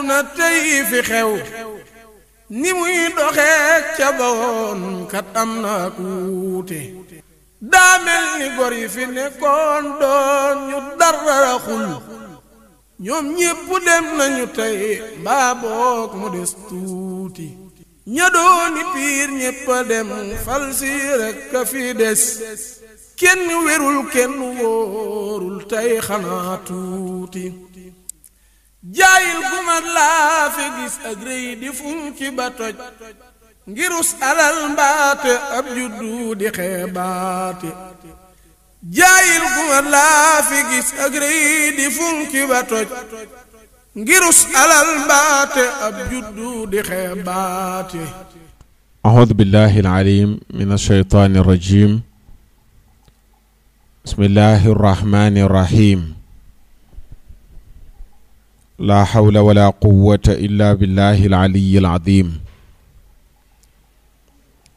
àdduna tey fi xew ni muy doxee ca bawoon kat am na kuute daa mel ni gor yi fi nekkoon doon ñu dara xul ñoom ñépp dem nañu tey mbaa boog mu des tuuti ña dooni piir ñépp a dem fal si rekk a fi des kenn wérul kenn wóorul tey xanaa tuuti jaayil gu mat laa fi gis ak rëy di funki ba toj ngirus alal mbaate ab juddu di xeebaate jaayil gu mat laa fi gis ak rëy di funki ba toj ngirus alal mbaate ab juddu di xeebaate أعوذ بالله العليم من الشيطان الرجيم بسم الله الرحمن الرحيم لا حول ولا قوة إلا بالله العلي العظيم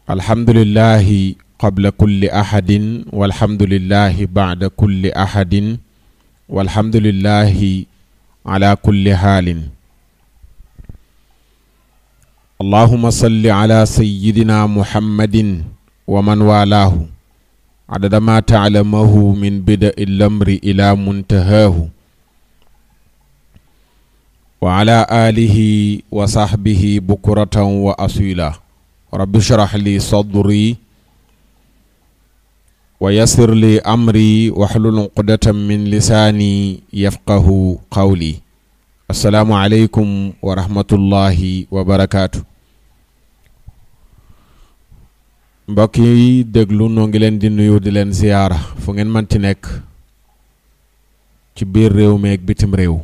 الحمد لله قبل كل أحد والحمد لله بعد كل أحد والحمد لله على كل حال اللهم صل على سيدنا محمد ومن والاه عدد ما تعلمه من بدء الأمر إلى منتهاه وعلى آله وصحبه بكرة وأصيلا رب اشرح لي صدري ويسر لي أمري واحلل عقدة من لساني يفقه قولي السلام عليكم ورحمة الله وبركاته mbokk yi déglu noo ngi leen di nuyu di leen ziyaara fu ngeen manti nekk ci biir réew mi ak bitim réew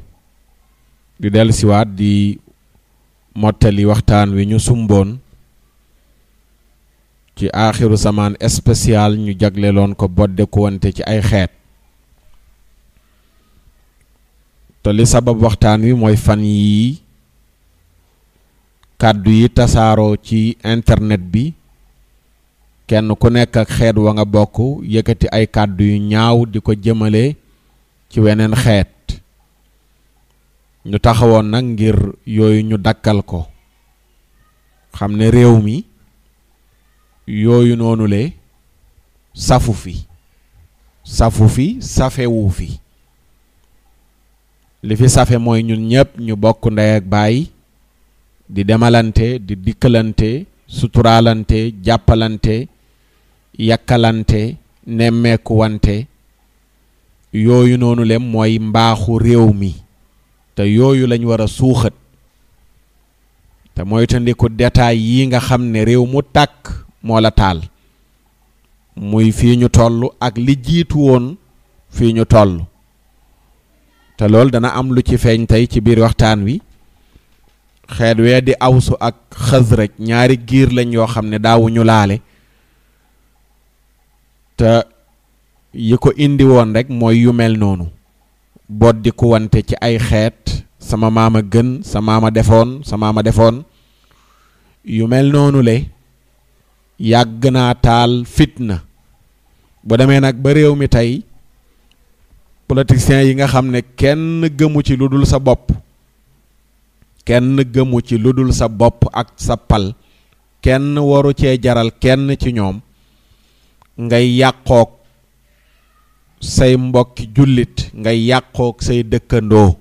di dellu siwaat di mottali waxtaan wi ñu sumboon ci aaxiru samaan spécial ñu jagleloon ko bodde ku wante ci ay xeet te li sabab waxtaan wi mooy fan yii kàddu yi tasaaroo ci internet bi kenn ku nekk ak xeet wa nga bokk yëkkati ay kàddu yu ñaaw di ko jëmale ci weneen xeet ñu taxawoon nag ngir yooyu ñu dakkal ko xam ne réew mi yooyu noonu le safu fi safewu fi li fi safe mooy ñun ñëpp ñu bokk ndey ak baay di demalante di dikkalante suturaalante jàppalante yakkalante nemmeeku wante yooyu noonu lem mooy mbaaxu réew mi te yooyu lañ war a suuxat te moytandiku détail yi nga xam ne réew mu tàkk moo la taal muy fii ñu toll ak li jiitu woon fii ñu toll te loolu dana am lu ci feeñ tey ci biir waxtaan wi xeet wee di awsu ak xasraj ñaari giir lañ yoo xam ne daawuñu laale te yi ko indi woon rek mooy yu mel noonu boddi ku wante ci ay xeet sama maama gën sa maama defoon yu mel noonu le yàgg naa taal fitna bu demee nag ba réew mi tey politiciens yi nga xam ne kenn gëmu ci lu dul sa bopp kenn gëmu ci lu dul sa bopp ak sa pal kenn waru cee jaral kenn ci ñoom ngay yàqook say mbokki jullit ngay yàqook say dëkkandoo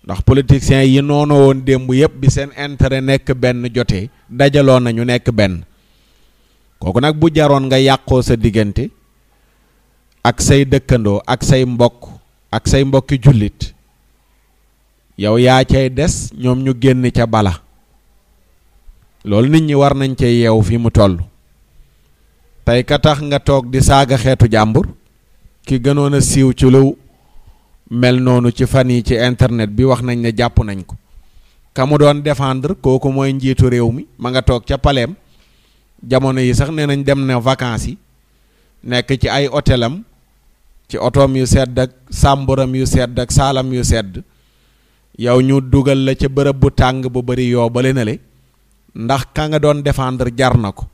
ndax politiciens yi noonu woon démb yépp bi seen intérêt nekk benn jotee dajaloo nañu nekk benn kooku nag bu jaroon nga yàqoo sa diggante ak say dëkkandoo ak say mbokk ak say mbokki jullit yow yaa cay des ñoom ñu génn ca bala loolu nit ñi war nañ cay yeew fi mu toll tey ka tax nga toog di saaga xeetu jàmbur ki gënoon a siiw ci lu mel noonu ci fan yi ci internet bi wax nañ ne jàpp nañ ko ka mu doon défendre kooku mooy njiitu réew mi ma nga toog ca paleem jamono yi sax nee nañ dem na vacances yi nekk ci ay hôtelam ci otoom yu sedd ak sàmburam yu sedd ak saalam yu sedd yow ñu dugal la ca bërëb bu tàng bu bari yoo bale na le ndax ka nga doon défendre jar na ko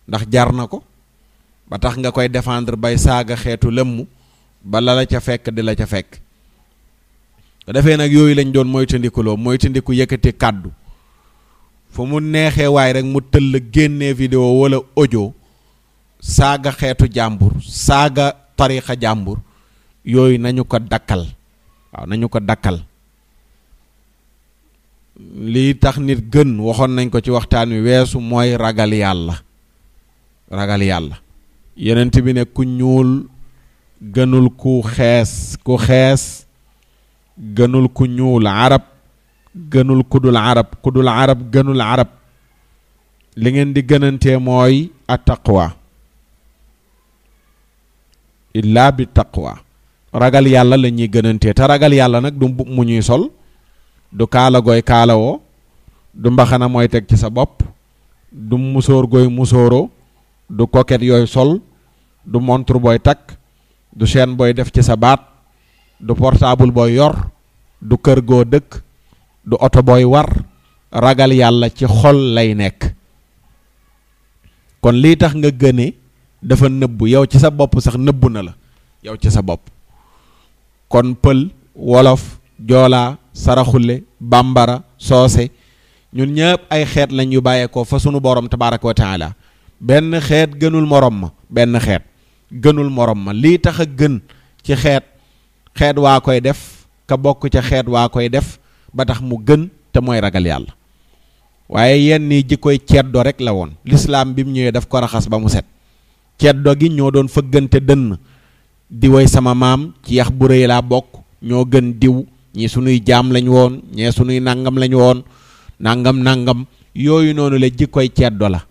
ndax jar na ko ba tax nga koy défendre bay saaga xeetu lëmm ba la ca fekk di la ca fekk defee nag yooyu lañ doon moytandikuloo moytandiku yëkkati kàddu fu mu neexee waay rek mu tëll génnee vidéo wala audio saaga xeetu jàmbur saaga tarixa jàmbur yooyu nañu ko dakkal waaw nañu ko dakkal. lii tax nit gën waxoon nañ ko ci waxtaan wi weesu mooy ragal yàlla ragal yàlla. Yonent bi ne ku ñuul gënul ku xees gënul ku ñuul, arab gënul ku dul arab gënul arab. li ngeen di gënantee mooy attaqwa illa bi taqwa, ragal yàlla la ñuy gënantee te ragal yàlla nag du mu ñuy sol, du kaala gooy kaalawoo, du mbaxana mooy teg ci sa bopp, du musóor gooy musóoroo, du koket yooyu sol, du montre booy takk, du chaîne booy def ci sa baat, du portable booy yor, du kër goo dëkk, du oto booy war. ragal yàlla ci xol lay nekk. kon lii tax nga gëne dafa nëbbu, yow ci sa bopp sax nëbbu na la yow ci sa bopp. kon pël, wolof, joolaa, saraxule, bambara, soose, ñun ñëpp ay xeet lañ yu bàyyeekoo fa sunu borom tabaaraka wa taala. benn xeet gënul morom ma, benn xeet gënul morom ma. lii tax a gën ci xeet waa koy def, ka bokk ca xeet waa koy def ba tax mu gën, te mooy ragal yàlla. waaye yenn yi jikkoy ceddo rek la woon. lislaam bi mu ñëwee daf ko raxas ba mu set. ceddo gi ñoo doon fëggante dënn di woy sama maam ci yax bu rëy laa bokk, ñoo gën diw, ñi sunuy jaam lañ woon, ñee sunuy nangam lañ woon, nangam yooyu noonu la jikkoy ceddo la.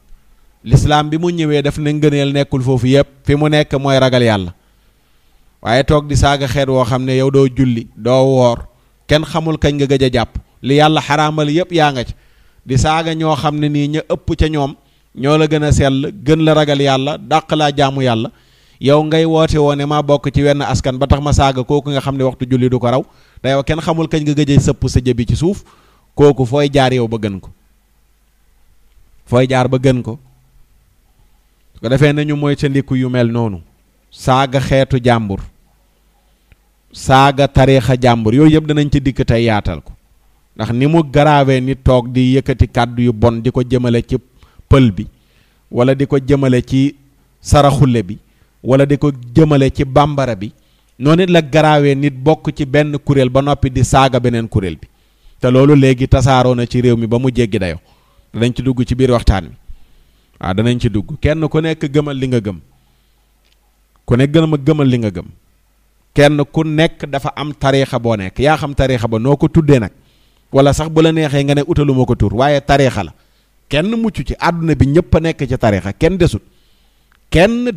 lislaam bi mu ñëwee daf ne ngëneel nekkul foofu yëpp, fi mu nekk mooy ragal yàlla. waaye toog di saaga xeet woo xam ne yow doo julli doo woor, kenn xamul kañ nga gëj a jàpp, li yàlla xaraamal yëpp yaa nga ci di saaga ñoo xam ne nii ña ëpp ca ñoom ñoo la gën a sell, gën la ragal yàlla, dàq laa jaamu yàlla. yow ngay woote woo ne maa bokk ci wenn askan ba tax ma saaga kooku nga xam ne waxtu julli du ko raw, te yow kenn xamul kañ nga gëj a sëpp sa jëbi ci suuf. kooku fooy jaar yow ba gën ko, fooy jaar ba gën ko. su ko defee nañu mooy sa ndiku yu mel noonu, saaga xeetu jàmbur, saaga tariixa jàmbur, yooyu yëpp danañ ci dikk tey yaatal ko. ndax ni mu garaawee nit toog di yëkkati kàddu yu bon di ko jëmale ci pël bi, wala di ko jëmale ci saraxule bi, wala di ko jëmale ci bambara bi, noonu it la garaawee nit bokk ci benn kuréel ba noppi di saaga beneen kuréel bi. te loolu léegi tasaaroo na ci réew mi ba mu jéggi dayo. danañ ci dugg ci biir waxtaan wi. waaw danañ ci dugg. kenn ku nekk gëmal li nga gëm, ku nekk gëmal li nga gëm. kenn ku nekk dafa am tariixa boo nekk, yaa xam tariixa ba noo ko tuddee nag, wala sax bu la neexee nga ne utaluma ko tur, waaye tariixa la. kenn mucc ci àdduna bi ñëpp a nekk ci tariixa, kenn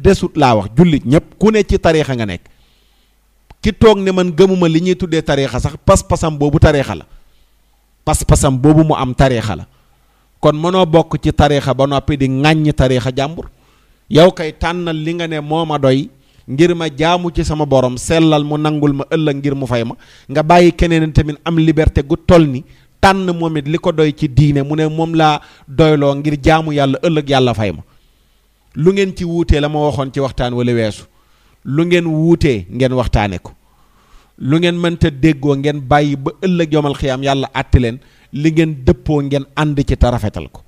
desut laa wax. jullit ñëpp ku ne ci tariixa nga nekk. ki toog ne man gëmuma li ñuy tuddee tariixa sax pas-pasam boobu tariixa la, pas-pasam boobu mu am tariixa la. kon mënoo bokk ci tariixa ba noppi di ŋàññi tariixa jàmbur. yow kay tànnal li nga ne moo ma doy ngir ma jaamu ci sama borom, sellal mu nangul ma ëllëg ngir mu fay ma. nga bàyyi keneen tamit am liberté gu toll ni tànn moom it li ko doy ci diine, mu ne moom laa doyloo ngir jaamu yàlla ëllëg yàlla fay ma. lu ngeen ci wuutee la ma waxoon ci waxtaan wala weesu, lu ngeen wuutee ngeen waxtaane ko. lu ngeen mënta déggoo ngeen bàyyi ba ëllëg yomal xiyaam yàlla àtte leen. li ngeen dëppoo ngeen ànd ci te rafetal ko.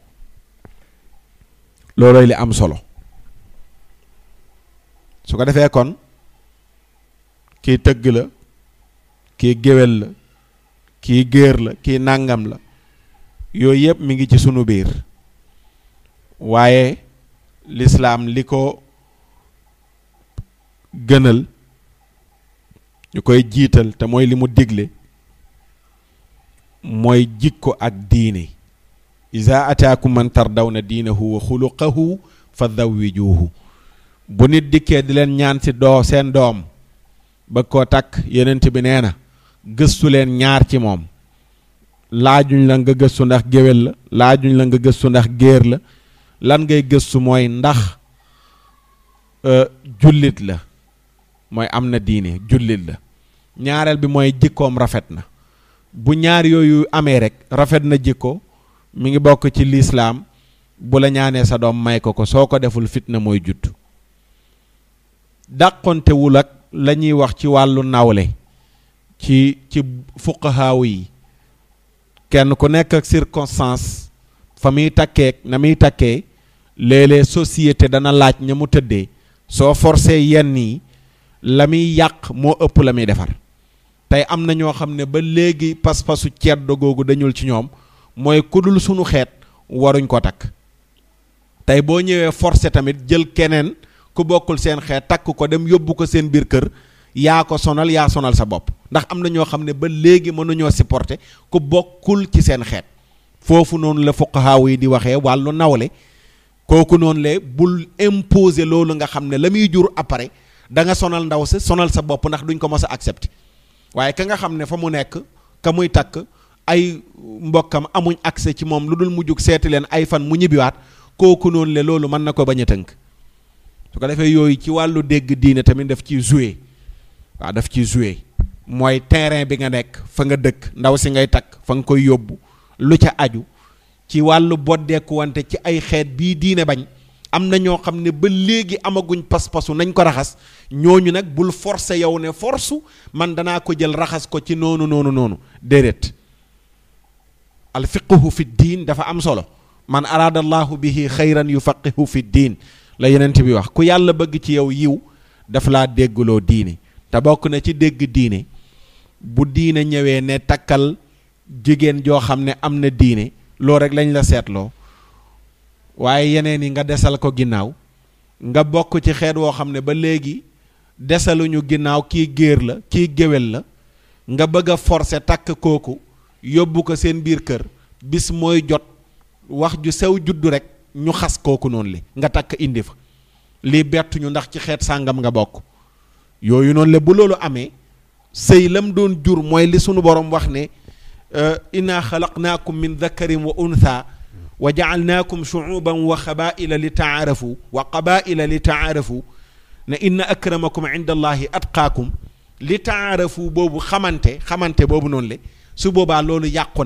loolooy li am solo. su ko defee kon kii tëgg la, kii géwél la, kii géer la, kii nàngam la, yooyu yëpp mi ngi ci sunu biir. waaye lislaam li ko gënal ñu koy jiital te mooy li mu digle mooy jikko ak diine. iza ataakum man tardawna diinahu wa xuluqahu fa zawwijuhu. bu nit dikkee di leen ñaan ci seen doom ba koo takk, yonent bi nee na gëstu leen ñaar ci moom. laajuñ la nga gëstu ndax géwél la, laajuñ la nga gëstu ndax géer la. lan ngay gëstu mooy ndax jullit la, mooy am na diine, jullit la. ñaareel bi mooy jikkoom rafet na. bu ñaar yooyu amee rek, rafet na jikko, mi ngi bokk ci lislaam. bu la ñaanee sa doom may ko, soo ko deful fitna mooy judd. dàqontewul ak la ñuy wax ci wàllu nawle, ci fuqahaaw yi kenn ku nekk ak circonstance fa muy takkee na muy takkee léeg-léeg société dana laaj ña mu tëddee soo forcé yenn yi la muy yàq moo ëpp la muy defar tey am na ñoo xam ne ba léegi pas-pasu ceddo googu dañul ci ñoom mooy ku dul sunu xeet waruñ ko takk tey boo ñëwee forcé tamit jël keneen ku bokkul seen xeet takk ko dem yóbbu ko seen biir kër yaa ko sonal yaa sonal sa bopp ndax am na ñoo xam ne ba léegi mënuñoo supporter ku bokkul ci seen xeet foofu noonu la fuqahaaw yi di waxee wàllu nawle kooku noonu le bul imposer loolu nga xam ne la muy jur après da nga sonal ndaw si sonal sa bopp ndax duñ ko mës a accepter waaye ka nga xam ne fa mu nekk ka muy takk ay mbokkam amuñ accès ci moom lu dul mujjug seeti leen ay fan mu ñibbiwaat kooku noonu le loolu mën na ko bañ a tënk su ko defee yooyu ci wàllu dégg diine tamit daf ciy jouer waaw daf ciy jouer mooy terrain bi nga nekk fa nga dëkk ndaw si ngay takk fa nga koy yóbbu lu ca aju ci wàllu boddeeku wante ci ay xeet bii diine bañ am na ñoo xam ne ba léegi amaguñ pas-pasu nañ ko raxas ñooñu nag bul forcer yow ne force man danaa ko jël raxas ko ci noonu déedéet al fiqhu fi diin dafa am solo man araada allahu bihi xayran yufaqihu fi diin la yenent bi wax ku yàlla bëgg ci yow yiw daf laa déggloo diine te bokk na ci dégg diine bu diine ñëwee ne takkal jigéen joo xam ne am na diine loo rek lañ la seetloo waaye yeneen yi nga desal ko ginnaaw nga bokk ci xeet woo xam ne ba léegi desaluñu ginnaaw kii géer la kii géwél la nga bëgg a forcer takk kooku yóbbu ko seen biir kër bis mooy jot wax ju sew juddu rek ñu xas kooku noonu li nga takk indi fa lii bettuñu ndax ci xeet sàngam nga bokk yooyu noonu le bu loolu amee sëy lam doon jur mooy li sunu borom wax ne inna xalaqnaakum min dakarin wa untha wa jaalnaakum shuuban wa qabaila li taarafu wa qabaila li taarafu ne inna akramakum inda allahi atqaakum li taarafu boobu xamante boobu noonu le su boobaa loolu yàqu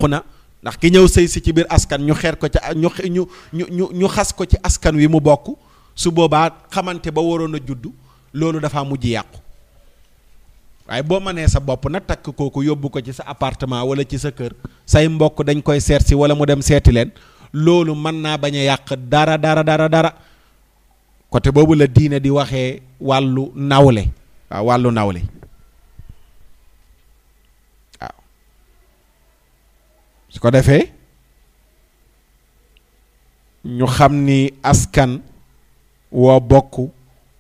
na ndax ki ñëw sëy si ci biir askan ñu xeer ko ca ñu xas ko ci askan wi mu bokk su boobaa xamante ba waroon a juddu loolu dafa mujj yàqu waaye boo mënee sa bopp nag takk kooku yóbbu ko ci sa appartement wala ci sa kër say mbokk dañ koy seet si wala mu dem seeti leen loolu mën naa bañ a yàq dara côté boobu la diine di waxee wàllu nawle waaw wàllu nawle waaw su ko defee ñu xam ni askan woo bokk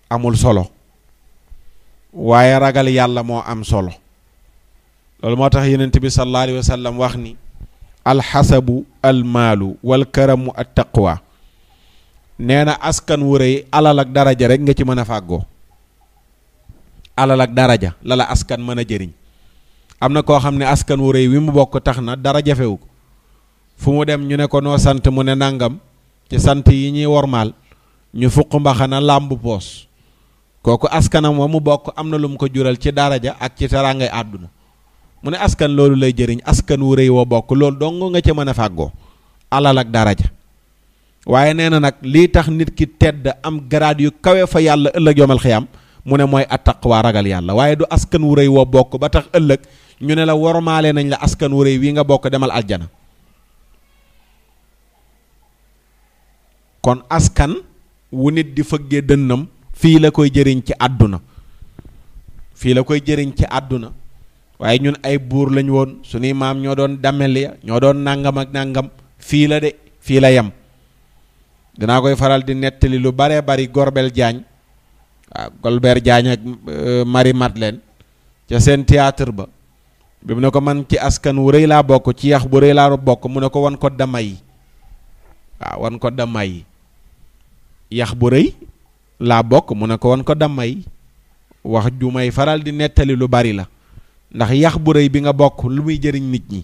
amul solo waaye ragal yàlla moo am solo loolu moo tax yonent bi sallallahu alayhi wa sallam wax ni alxasabu almaalu walkaramu attaqwa nee na askan wu rëy alal ak daraja rek nga ci mën a fàggoo alal ak daraja la la askan mën a jëriñ am na koo xam ne askan wu rëy wi mu bokk tax na dara jafewu ko fu mu dem ñu ne ko noo sant mu ne nangam ci sant yi ñuy wormaal ñu fuq mbaxana làmb poos kooku askanam wa mu bokk am na lu mu ko jural ci daraja ak ci teraangay àdduna mu ne askan loolu lay jëriñ askan wu rëy woo bokk loolu dong nga ca mën a fàggoo alal ak daraja waaye nee na nag lii tax nit ki tedd am grade yu kawe fa yàlla ëllëg yomal xiyam mu ne mooy attaqwa ragal yàlla waaye du askan wu rëy woo bokk ba tax ëllëg ñu ne la wormaale nañ la askan wu rëy wii nga bokk demal aljana kon askan wu nit di fëggee dënnam fii la koy jëriñ ci àdduna waaye ñun ay buur lañ woon suñuy maam ñoo doon damel ya ñoo doon nangam ak nangam fii la de fii la yem dinaa koy faral di nettali lu bare bari Golbert Diagne waaw Golbert Diagne ak Marie Madeleine ca seen théâtre ba bi mu ne ko man ci askan wu rëy laa bokk ci yax bu rëy laa bokk mu ne ko wan ko dama yi waaw wan ko dama yi yax bu rëy laa bokk mu ne ko wan ko dama yi wax ju may faral di nettali lu bari la ndax yax bu rëy bi nga bokk lu muy jëriñ nit ñi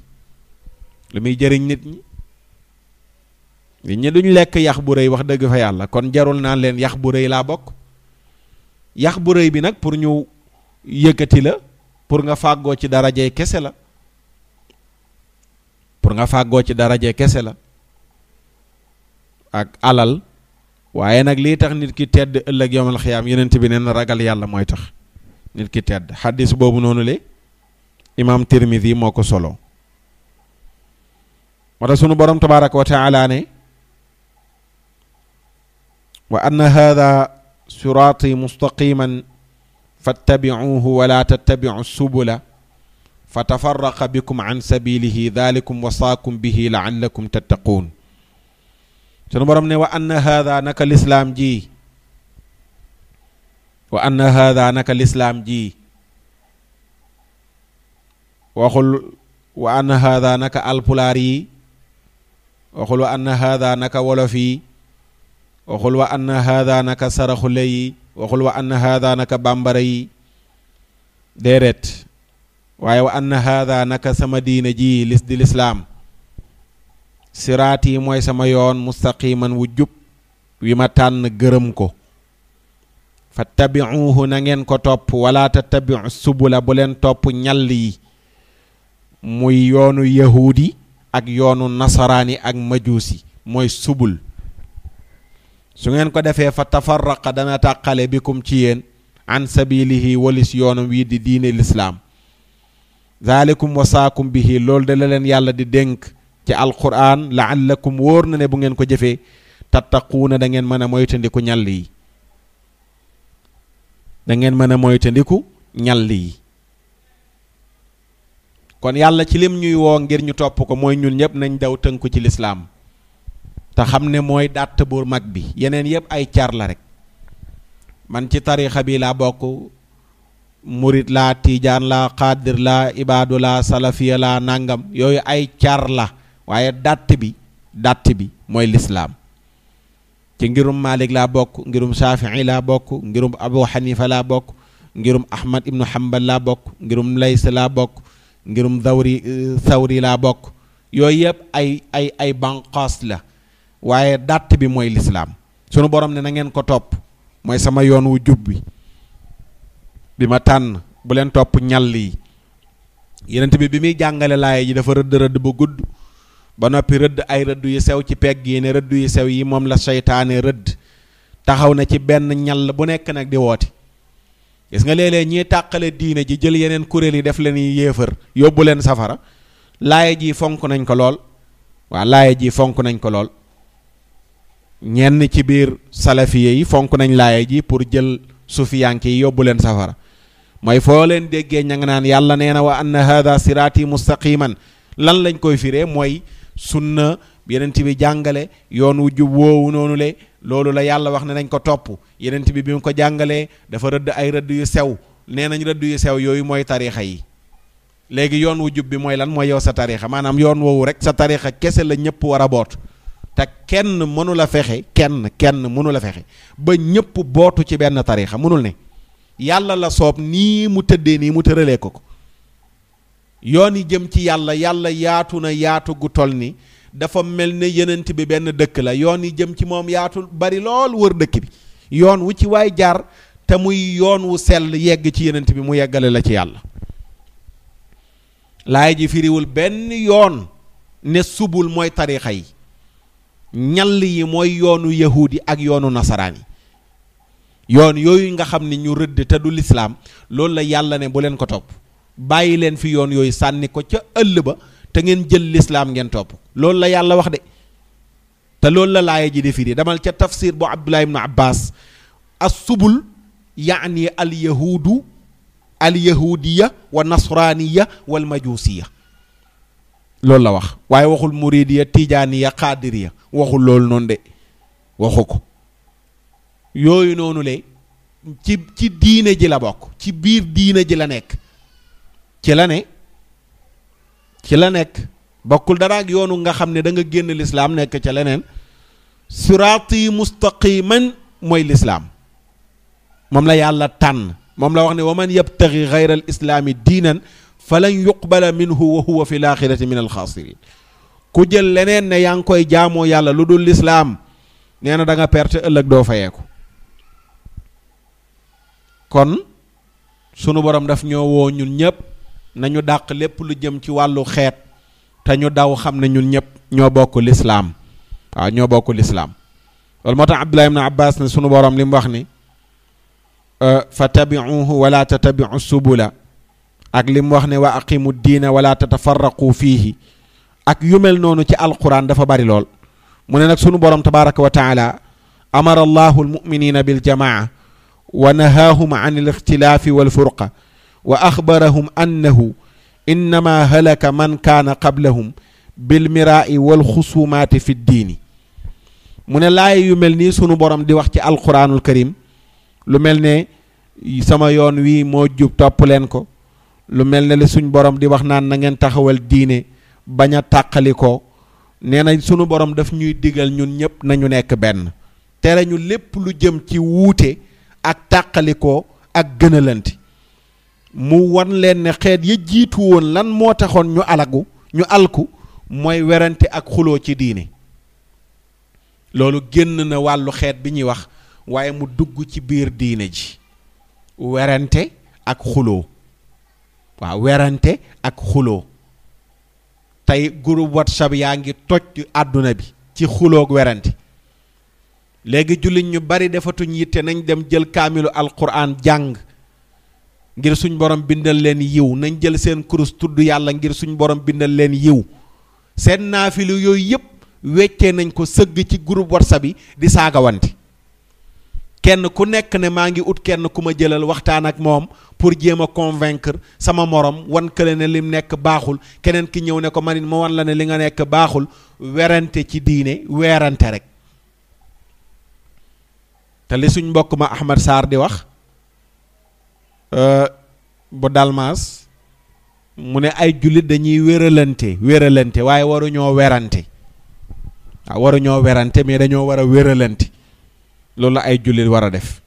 nit ñi duñ lekk yax bu rëy wax dëgg fa yàlla kon jarul naan leen yax bu rëy laa bokk yax bu rëy bi nag pour ñu yëkkati la pour nga fàggoo ci darajey kese la ak alal waaye nag lii tax nit ki tedd ëllëg yawmal xiyaam yonent bi neen ragal yàlla mooy tax nit ki tedd. xaddis boobu noonu le imaam Tirmidi moo ko solo. moo tax sunu borom tabaaraka wa taala ne wa anna haada siraati mustaqiman fattabicuuhu wala tattabicu subula fa tafarraqa bikum an sabilihi dalikum wasaakum bihi laallakum tattaquun. sunu borom ne wa anna haada naka lislaam ji wa anna haada naka lislaam ji waxul wa anna haada naka alpulaar yi, waxul wa anna haada naka wolof yi, waxul wa anna haada naka saraxule yi, waxul wa anna haada naka bambara yi, déedéet. waaye wa anna haada naka sama diina ji di lislaam siraat yi mooy sama yoon mustaqiman wu jub wi ma tànn gërëm ko. fattabi'uuhu na ngeen ko topp wala tattabi'u subula bu leen topp ñall yi muy yoonu yahuudi ak yoonu nasaraani ak majuusi mooy subul. su ngeen ko defee fa tafarraqa dana tàqale bikum ci yéen an sabilihi walis yoonam wi di diine lislaam. zalikum wasaakum bihi loolu da la leen yàlla di dénk ci alquran laallakum wóor na ne bu ngeen ko jëfee tattaquuna da ngeen mën a moytandiku ñall yi, da ngeen mën a moytandiku ñall yi. kon yàlla ci lim ñuy woo ngir ñu topp ko mooy ñun ñëpp nañ daw tënku ci lislaam te xam ne mooy dàtt bu mag bi. yeneen yëpp ay car la rek. man ci tarixa bi laa bokk, murit laa, tiijaan laa, xaadir laa, ibaadu laa, salafiya laa, nangam yooyu ay car la. waaye dàtt bi mooy lislaam. ci ngirum Malik laa bokk, ngirum Shafii laa bokk, ngirum Abu Hanifa laa bokk, ngirum Ahmad ibnu Hanbal laa bokk, ngirum Lays laa bokk, ngirum Thawri laa bokk. yooyu yëpp ay banqaas la. waaye dàtt bi mooy lislaam. sunu borom ne na ngeen ko topp mooy sama yoon wu jub bi ma tànn bu leen topp ñall yi. yenent bi muy jàngale laaya ji dafa rëdd bu gudd ba noppi rëdd ay rëdd yu sew ci pegg yi ne rëdd yu sew yi moom la seytaane rëdd taxaw na ci benn ñall bu nekk nag di woote. gis nga léeg-léeg ñiy tàqale diine ji jël yeneen kuréel yi def leen yéefar yóbbu leen safara. laaya ji fonk nañ ko lool. waa laaya ji fonk nañ ko lool. ñenn ci biir salafiye yi fonk nañ laaya ji pour jël sufiyanke yi yóbbu leen safara. mooy foo leen déggee ña nga naan yàlla nee na wa anna hada siraati mustaqiman lan lañ koy firee mooy sunna yenent bi jàngale yoon wu jub woowu noonu le loolu la yàlla wax ne nañ ko topp. yenent bi mu ko jàngalee dafa rëdd ay rëdd yu sew nee nañ rëdd yu sew yooyu mooy tarixa yi. léegi yoon wu jub bi mooy lan mooy yow sa tarixa maanaam yoon woowu rek sa tarixa kese la ñëpp war a boot. te kenn mënu la fexe kenn mënu la fexe ba ñëpp bootu ci benn tarixa mënul ne. yàlla la soob nii mu tëddee nii mu tëralee ko. yoon yi jëm ci yàlla yaatu na yaatu gu toll ni dafa mel ne yenent bi benn dëkk la. yoon yi jëm ci moom yaatu bari lool wër dëkk bi. yoon wu ci waay jaar te muy yoon wu sell yegg ci yenent bi mu yeggale la ci yàlla. laay ji firiwul benn yoon ne subul mooy tarixa yi. ñall yi mooy yoonu yahudi ak yoonu nasaraan yi. yoon yooyu nga xam ne ñu rëdd te du lislaam loolu la yàlla ne bu leen ko topp. bàyyi leen fi yoon yooyu sànni ko ca ëll ba te ngeen jël lislaam ngeen topp. loolu la yàlla wax de te loolu la laaya ji di firi. demal ca tafsir bu Abdullah ibn Abbas as-subul yaani al yahudiya wa nasraniya wal majusiya loolu la wax. waaye waxul muridiya tijaaniya xaadiriya waxul loolu noonu de waxu ko. yooyu noonu le ci diine ji la bokk. ci biir diine ji la nekk. ci la nekk bokkul dara ak yoonu nga xam ne da nga génn lislaam nekk ca leneen. siraati mustaqiman mooy lislaam moom la yàlla tànn. moom la wax ne wa man yabtaxi gayra al islaami diinan falan yuqbala minhu wa huwa fi l axirati min al xaasirin. ku jël leneen ne yaa ngi koy jaamoo yàlla lu dul lislaam nee na da nga perte ëllëg doo fayeeku. kon sunu borom daf ñoo woo ñun ñëpp nañu dàq lépp lu jëm ci wàllu xeet te ñu daw xam ne ñun ñëpp ñoo bokk lislaam. waaw ñoo bokk lislaam. loolu moo tax Abdullah ibn Abbas ne sunu borom li mu wax ni fa tabi'uhu wala tatabi'u subula ak li mu wax ne wa aqimu diina wala tatafarraqu fiihi ak yu mel noonu ci alquran dafa bari lool. mu ne nag sunu borom tabaraka wa taala amara allahu almuminina biljamaa wa nahaahum an alixtilaafi walfurqa wa axbarahum annahu innama halaka man kaana qablahum bilmiraai walxusumaati fi ddiini. mu ne laay yu mel nii sunu borom di wax ci alquranul karim lu mel ne sama yoon wii moo jub topp leen ko, lu mel ne li suñ borom di wax naan na ngeen taxawal diine bañ a tàqali ko. nee na sunu borom daf ñuy digal ñun ñëpp nañu nekk benn, tere ñu lépp lu jëm ci wuute ak tàqalikoo ak gënalante. mu wan leen ne xeet ya jiitu woon lan moo taxoon ñu alku mooy werante ak xuloo ci diine. loolu génn na wàllu xeet bi ñuy wax, waaye mu dugg ci biir diine ji. werante ak xuloo, waaw werante ak xuloo. tey groupe WhatsApp yaa ngi toj àdduna bi ci xuloog werante. léegi jullit ñu bari defatuñ yitte nañ dem jël kaamilu alquran jàng ngir suñ borom bindal leen yiw, nañ jël seen kurus tudd yàlla ngir suñ borom bindal leen yiw. seen naafilu yooyu yëpp weccee nañ ko sëgg ci groupe WhatsApp yi di saagawante. kenn ku nekk ne maa ngi ut kenn ku ma jëlal waxtaan ak moom pour jéem a convaincre sama morom wan kële ne lim nekk baaxul, keneen ki ñëw ne ko manit ma wan la ne li nga nekk baaxul. werante ci diine, weerante rek. te li suñ mbokk ma Ahmad Sarr di wax bu Dalmaas mu ne ay jullit dañuy wéralante waaye waruñoo werante. waaw waruñoo werante mais dañoo war a wéralante. loolu la ay jullit war a def.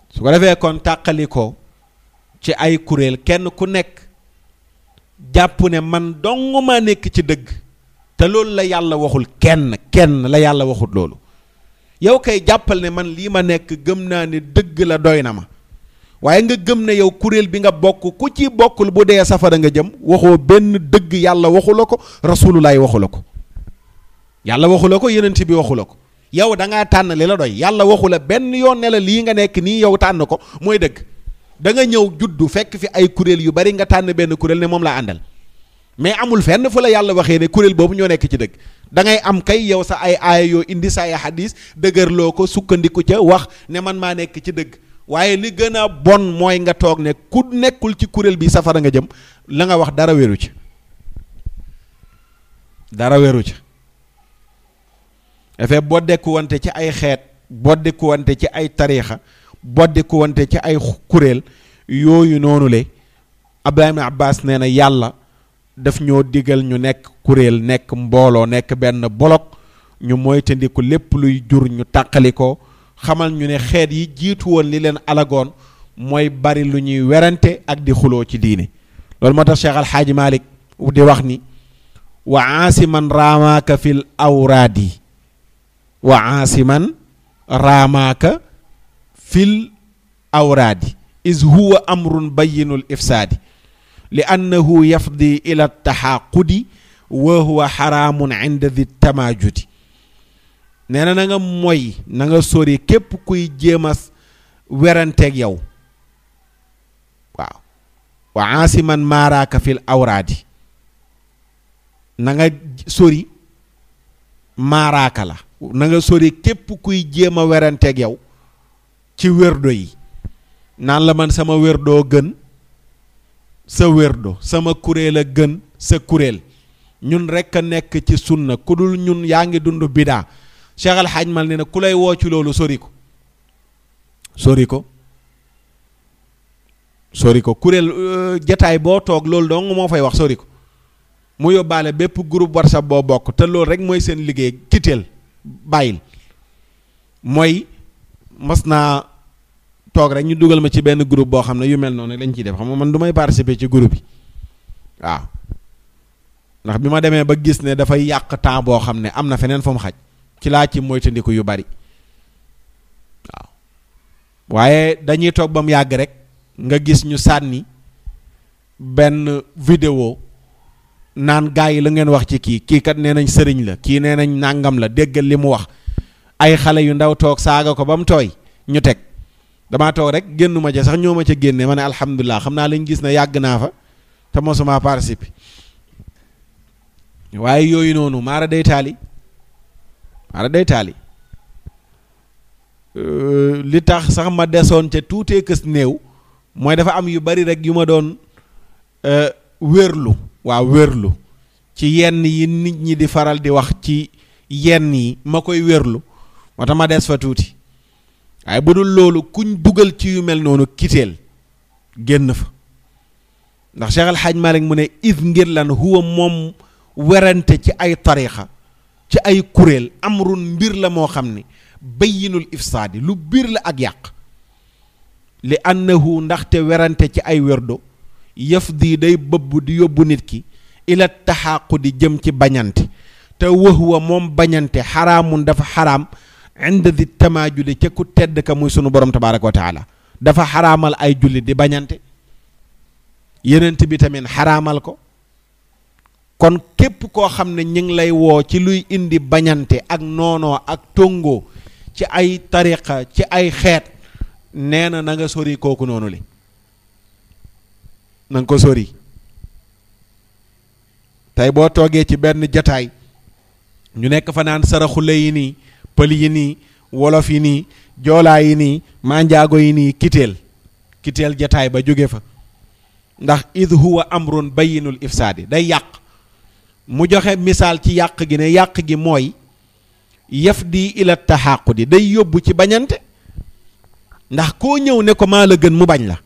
su ko defee kon tàqali ko ci ay kuréel, kenn ku nekk jàpp ne man dong ma nekk ci dëgg, te loolu la yàlla waxul. kenn la yàlla waxul loolu. yow kay jàppal ne man lii ma nekk gëm naa ne dëgg la, doy na ma. waaye nga gëm ne yow kuréel bi nga bokk ku ci bokkul bu dee safara nga jëm. waxoo benn dëgg, yàlla waxu la ko, rasulullaay waxu la ko. yàlla waxu la ko, yonent bi waxu la ko. yow da ngaa tànn li la doy. yàlla waxu la benn yoon ne la lii nga nekk nii yow tànn ko mooy dëgg. da nga ñëw juddu fekk fi ay kuréel yu bari nga tànn benn kuréel ne moom laa àndal, mais amul fenn fu la yàlla waxee ne kuréel boobu ñoo nekk ci dëgg. da ngay am kay yow sa ay aaya yoo indi sa ay hadis dëgërloo ko, sukkandiku ca wax ne man maa nekk ci dëgg. waaye li gën a bon mooy nga toog ne ku nekkul ci kuréel bi safara nga jëm. la nga wax dara wéru ci, dara wéru ci. dafay boddeku wante ci ay xeet, boddeku wante ci ay tariixa, boddeku wante ci ay kuréel yooyu noonu le Abdullah ibn Abbas nee na yàlla daf ñoo digal ñu nekk kuréel, nekk mbooloo, nekk benn bolok, ñu moytandiku lépp luy jur ñu tàqali ko. xamal ñu ne xeet yi jiitu woon li leen alagoon mooy bari lu ñuy werante ak di xuloo ci diine. loolu moo tax Cheikh Alxaaji Malik di wax ni wa aasiman raamaaka fil awraadi wa aasiman raamaaka fil awraadi is huwa amrun bayyinul ifsaadi li annahu yafdi ila taxaaqudi wa huwa xaraamun inda di tamaajudi. nee na nga moy na nga sori képp kuy jéem a weranteeg yow. waaw wa aasiman maaraaka fil awraadi na nga sori maaraaka la na nga sori képp kuy jéem a weranteeg yow ci wérdo yi naan la man sama wérdoo gën sa wérdo, sama kuréel a gën sa kuréel. ñun rekk a nekk ci sunna, ku dul ñun yaa ngi dund bidaa. Cheikh Al Hadj Mal ne na ku lay woo ci loolu sori ko kuréel jataay boo toog loolu dong moo fay wax sori ko. mu yóbbaale bépp groupe WhatsApp boo bokk te loolu rek mooy seen liggéey, kiteel bàyyil. mooy mas naa toog rek ñu dugal ma ci benn groupe boo xam ne yu mel noonu lañ ciy def. xam nga man du may participer ci groupe yi waaw, ndax bi ma demee ba gis ne dafay yàq temps boo xam ne am na feneen fa mu xaj, ci laa ci moytandiku yu bari waaw. waaye dañuy toog ba mu yàgg rek nga gis ñu sànni benn vidéo naan gaa yi la ngeen wax ci kii kat nee nañ sëriñ la, kii nee nañ nàngam la, déggal li mu wax. ay xale yu ndaw toog saaga ko ba mu tooy ñu teg damaa toog rek génnuma ca sax ñoo ma ca génne ma ne alhamdulilah xam naa lañ gis ne yàgg naa fa te mosuma participer waaye yooyu noonu maara day taali li tax sax ma desoon ca tuutee kës néew mooy dafa am yu bari rek yu ma doon wérlu ci yenn yi nit ñi di faral di wax ci yenn yi ma koy wérlu moo tax ma des fa tuuti waaye bu dul loolu kuñ dugal ci yu mel noonu kiteel génn fa ndax Cheikh Al Hadj Malick mu ne is ngir lan huwa moom werante ci ay tarixa ci ay kuréel amrun mbir la moo xam ni bayyinul ifsaadi lu biir la ak yàq li annahu ndaxte werante ci ay werdo yëf di day bëbb di yóbbu nit ki ila taxaaqu di jëm ci bañante te wëhwa moom bañante xaraamun dafa xaraam inda di tamaajudi ca ku tedd ka muy sunu borom tabaaraka wa taala dafa xaraamal ay jullit di bañante yenent bi tamit xaraamal ko kon képp koo xam ne ñu ngi lay woo ci luy indi bañante ak noonoo ak tóngoo ci ay tariqa ci ay xeet nee na nga sori kooku noonu li na nga ko sori tey boo toogee ci benn jataay ñu nekk fa naan saraxule yi nii pël yi nii wolof yi nii joolaa yi nii manjaago yi nii kiteel jataay ba jóge fa ndax id huwa amrun bayyinul ifsaadi day yàq mu joxe misaal ci yàq gi ne yàq gi mooy yaf di ila taxaaqudi day yóbbu ci bañante ndax koo ñëw ne ko maa la gën mu bañ la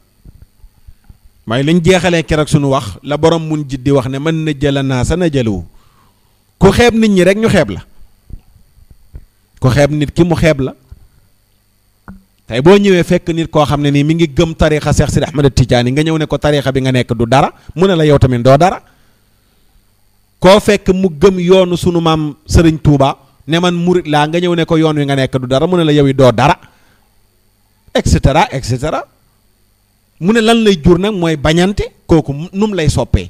mooy liñ jeexalee keroog sunu wax la borom mun jiddi wax ne mën na jëla naa sa na jëluwu ku xeeb nit ñi rek ñu xeeb la ku xeeb nit ki mu xeeb la tey boo ñëwee fekk nit koo xam ne nii mi ngi gëm tariixa Seex Sidi Ahmad Tijaani nga ñëw ne ko tariixa bi nga nekk du dara mu ne la yow tamit doo dara koo fekk mu gëm yoonu sunu maam Sëriñ Tuuba ne man murit laa nga ñëw ne ko yoon wi nga nekk du dara mu ne la yow yi doo dara et cetera et cetera mu ne lan lay jur nag mooy bañante kooku num lay soppee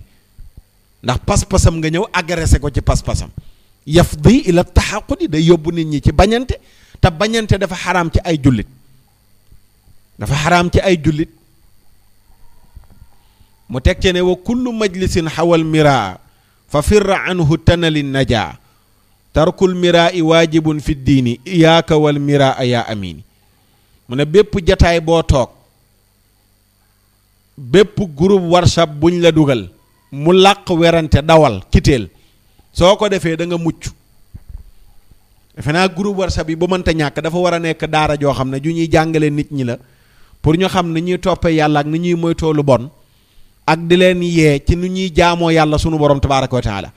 ndax pas-pasam nga ñëw agressé ko ci pas-pasam yafdi ila taxaqudi day yóbbu nit ñi ci bañante te bañante dafa xaraam ci ay jullit mu teg ci ne wa kullu majlisin xawal miraa fa firra anhu tanali najaa tarkul miraa i waajibun fi diini iyaaka wal miraa yaa amini mu ne bépp jataay boo toog bépp groupe WhatsApp buñ la dugal mu làq werante dawal kiteel soo ko defee da nga mucc defe naa groupe WhatsApp yi ba mënta ñàkk dafa war a nekk daara joo xam ne ju ñuy jàngale nit ñi la pour ñu xam ni ñuy toppee yàlla ak ni ñuy moytoo lu bon ak di leen yee ci nu ñuy jaamoo yàlla sunu borom tabaaraka wa taala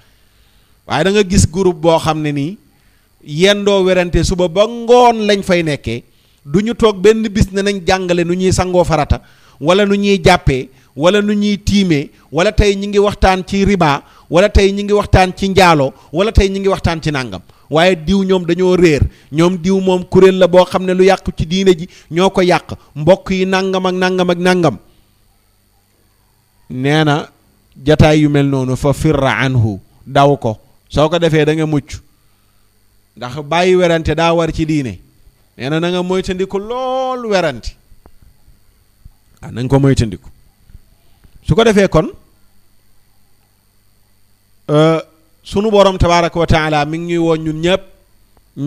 waaye da nga gis groupe boo xam ne nii yendoo werante suba ba ngoon lañ fay nekkee du ñu toog benn bis ne nañ jàngale nu ñuy sangoo farata wala nu ñuy jàppee wala nu ñuy tiimee wala tey ñi ngi waxtaan ci riba wala tey ñi ngi waxtaan ci njaaloo wala tey ñi ngi waxtaan ci nàngam waaye diw ñoom dañoo réer ñoom diw moom kuréel la boo xam ne lu yàqu ci diine ji ñoo ko yàq mbokk yi nàngam ak nàngam ak nàngam nee na jataay yu mel noonu fa firra anhu daw ko soo ko defee da nga mucc ndax bàyyi werante daa war ci diine nee na nga moytandiku lool werante ah na nga ko moytandiku su ko defee kon sunu borom tabaaraka wa taala mi ngi ñuy woon ñun ñëpp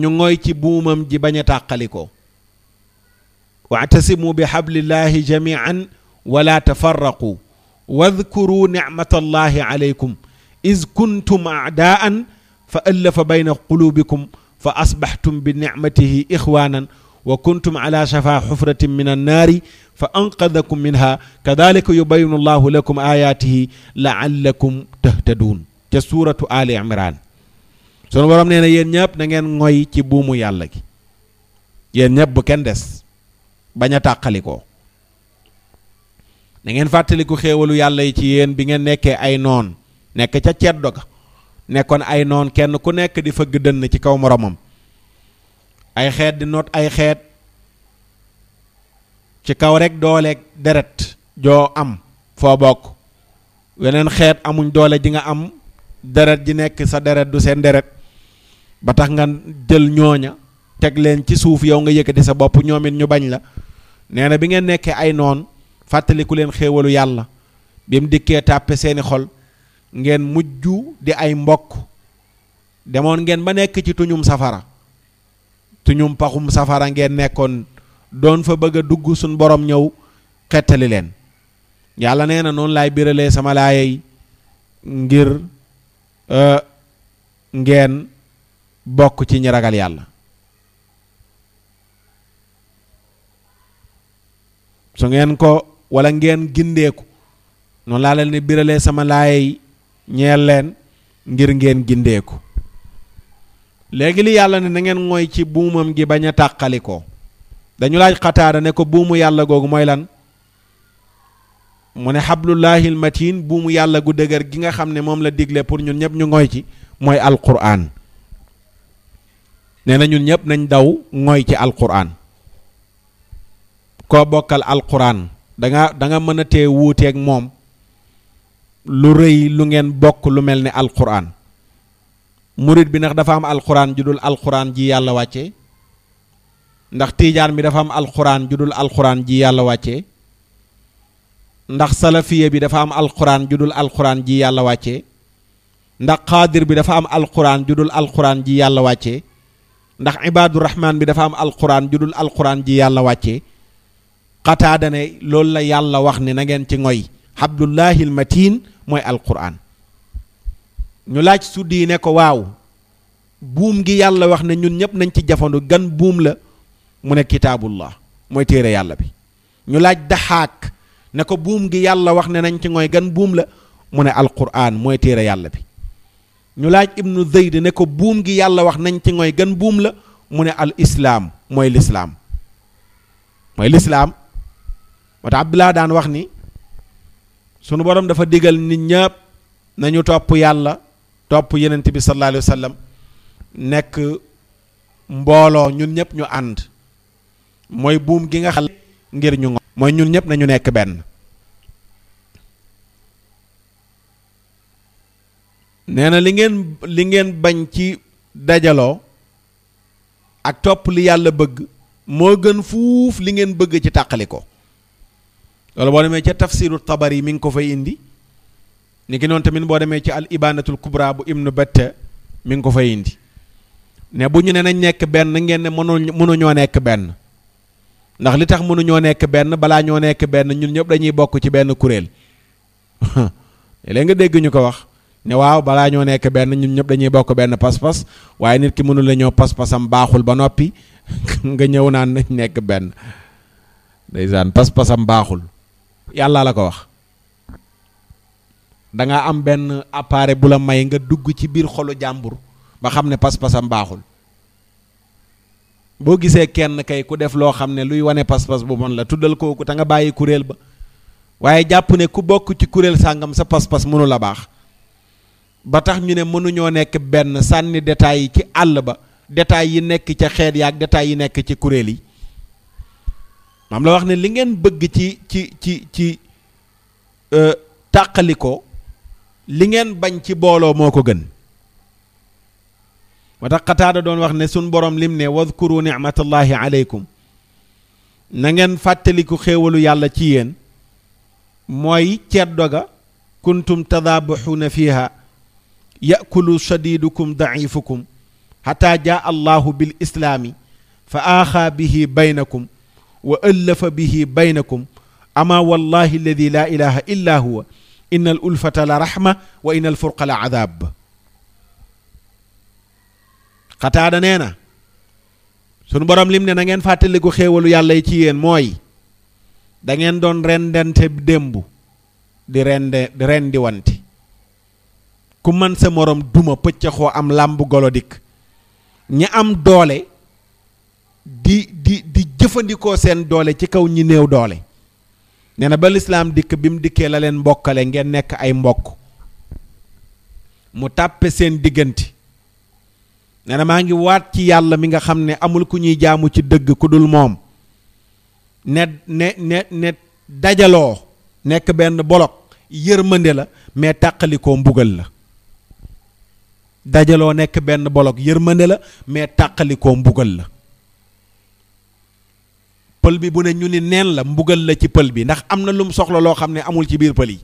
ñu ngoy ci buumam ji bañ a tàqalikoo wa'tasimu bi hablillahi jami'an wala tafarraqu wadhkuru ni'matallahi alaykum iz kuntum a'daan fa allafa bayna qulubikum fa asbahtum bi ni'matihi ikhwanan wa kuntum ala shafa hufratin min annaari fa anqadakum minha kadhalika yubayyinu allahu lakum ayatihi la'allakum tahtadun ca suuratu Ali Imran sunu borom nee na yéen ñëpp na ngeen ngoy ci buumu yàlla gi yéen ñëpp bu kenn des bañ a tàqalikoo na ngeen fàttaliku xéewalu yàlla yi ci yéen bi ngeen nekkee ay noon nekk ca ceddo ga nekkoon ay noon kenn ku nekk di fëgg dënn ci kaw moromam ay xeet di noot ay xeet ci kaw rek dooleeg deret joo am foo bokk weneen xeet amuñ doole ji nga am deret ji nekk sa deret du seen deret ba tax nga jël ñooña teg leen ci suuf yow nga yëkkati sa bopp ñoom it ñu bañ la nee na bi ngeen nekkee ay noon fàttaliku leen xéewalu yàlla bi mu dikkee tàppe seeni xol ngeen mujj di ay mbokk demoon ngeen ba nekk ci tuñum safara tuñum paxum safara ngeen nekkoon doon fa bëgg a dugg suñ borom ñëw xettali leen yàlla nee na noonu laay biralee sama laaya yi ngir ngeen bokk ci ñi ragal yàlla su ngeen ko wala ngeen gindeeku noonu laa leen ni biralee sama laaya yi ñeel leen ngir ngeen gindeeku léegi li yàlla ne na ngeen mooy ci buumam gi bañ a tàqalikoo dañu laaj Xataada ne ko buumu yàlla googu mooy lan mu ne xablullahil matin buumu yàlla gu dëgër gi nga xam ne moom la digle pour ñun ñëpp ñu ngoy ci mooy alquran nee na ñun ñëpp nañ daw ngoy ci alquran koo bokkal alquran da nga mën a tee wuuteeg moom lu rëy lu ngeen bokk lu mel ni alquran murit bi ndax dafa am alquran ju dul alquran ji yàlla wàcce ndax tiijaan bi dafa am alquran ju dul alquran ji yàlla wàcce ndax salafiye bi dafa am alquran ju dul alquran ji yàlla wàcce ndax xaadir bi dafa am alquran ju dul alquran ji yàlla wàcce ndax ibaadu rahmaan bi dafa am alquran ju dul alquran ji yàlla wàcce Xataada ne loolu la yàlla wax ne na ngeen ci ngoy habdullahil matin mooy alquran ñu laaj suddi ne ko waaw buum gi yàlla wax ne ñun ñëpp nañ ci jafandu gan buum la mu ne kitaabullah mooy téere yàlla bi ñu laaj daxaak ne ko buum gi yàlla wax ne nañ ci ngoy gan buum la mu ne alquran mooy téere yàlla bi ñu laaj ibnu zeyd ne ko buum gi yàlla wax nañ ci ngoy gan buum la mu ne al islaam mooy lislaam mooy lislaam moo tax Abdullah daan wax ni sunu borom dafa digal nit ñëpp nañu topp yàlla topp yenent bi sallallahu alayhi wa sallam nekk mbooloo ñun ñëpp ñu ànd mooy buum gi nga xam ngir ñu ngo mooy ñun ñëpp nañu nekk benn nee na li ngeen bañ ci dajaloo ak topp li yàlla bëgg moo gën fuuf li ngeen bëgg ci tàqali ko loolu boo demee ca tafsiru tabari mi ngi ko fay indi ni ki noonu tamit boo demee ci al ibanatul kubra bu ibnu batta mi ngi ko fay indi ne bu ñu ne nañ nekk benn ngeen ne mënuñoo nekk benn ndax li tax mënuñoo nekk benn balaa ñoo nekk benn ñun ñëpp dañuy bokk ci benn kuréel léegi nga dégg ñu ko wax ne waaw balaa ñoo nekk benn ñun ñëpp dañuy bokk benn pas-pas waaye nit ki mënul la ñëw pas-pasam baaxul ba noppi nga ñëw naan nañ nekk benn ndeysaan pas-pasam baaxul yàlla la ko wax da nga am benn appareil bu la may nga dugg ci biir xolu jàmbur ba xam ne pas-pasam baaxul boo gisee kenn kay ku def loo xam ne luy wane pas-pas bu bon la tuddal kooku te nga bàyyi kuréel ba waaye jàpp ne ku bokk ci kuréel sàngam sa pas-pas mënu la baax ba tax ñu ne mënuñoo nekk benn sànni détails yi ci àll ba détails yi nekk ca xeet yaak détails yi nekk ci kuréel yi maam la wax ne li ngeen bëgg ci tàqali ko li ngeen bañ ci booloo moo ko gën moo tax Xataada doon wax ne sun borom lim ne wadkuru nicmatallahi aleykum na ngeen fàttaliku xéewalu yàlla ci yéen mooy ceddo ga kuntum tadaabuxuuna fiiha yakulu shadidukum daifukum xataa jaa allahu bil islaami fa aaxaa bihi baynakum wa ëllafa bihi baynakum ama wallahi alladi laa ilaha illa huwa inna al ulfata la raxma wa inna al furqa la adaab Xataada nee na sunu borom lim ne na ngeen fàttaliku xéewalu yàlla yi ci yéen mooy da ngeen doon rendente démb di rendi wanti ku mën sa morom duma pëccaxoo am làmb golo dikk ñi am doole di jëfandikoo seen doole ci kaw ñi néew doole nee na ba lislaam dikk bi mu dikkee la leen mbokkale ngeen nekk ay mbokk mu tàppe seen diggante nee na maa ngi waat ci yàlla mi nga xam ne amul ku ñuy jaamu ci dëgg ku dul moom ne dajaloo nekk benn bolok yërmande la mais tàqalikoo mbugal la dajaloo nekk benn bolok yërmande la mais tàqalikoo mbugal la pël bi bu ne ñu ni neen la mbugal la ci pël bi ndax am na lum soxla loo xam ne amul ci biir pël yi.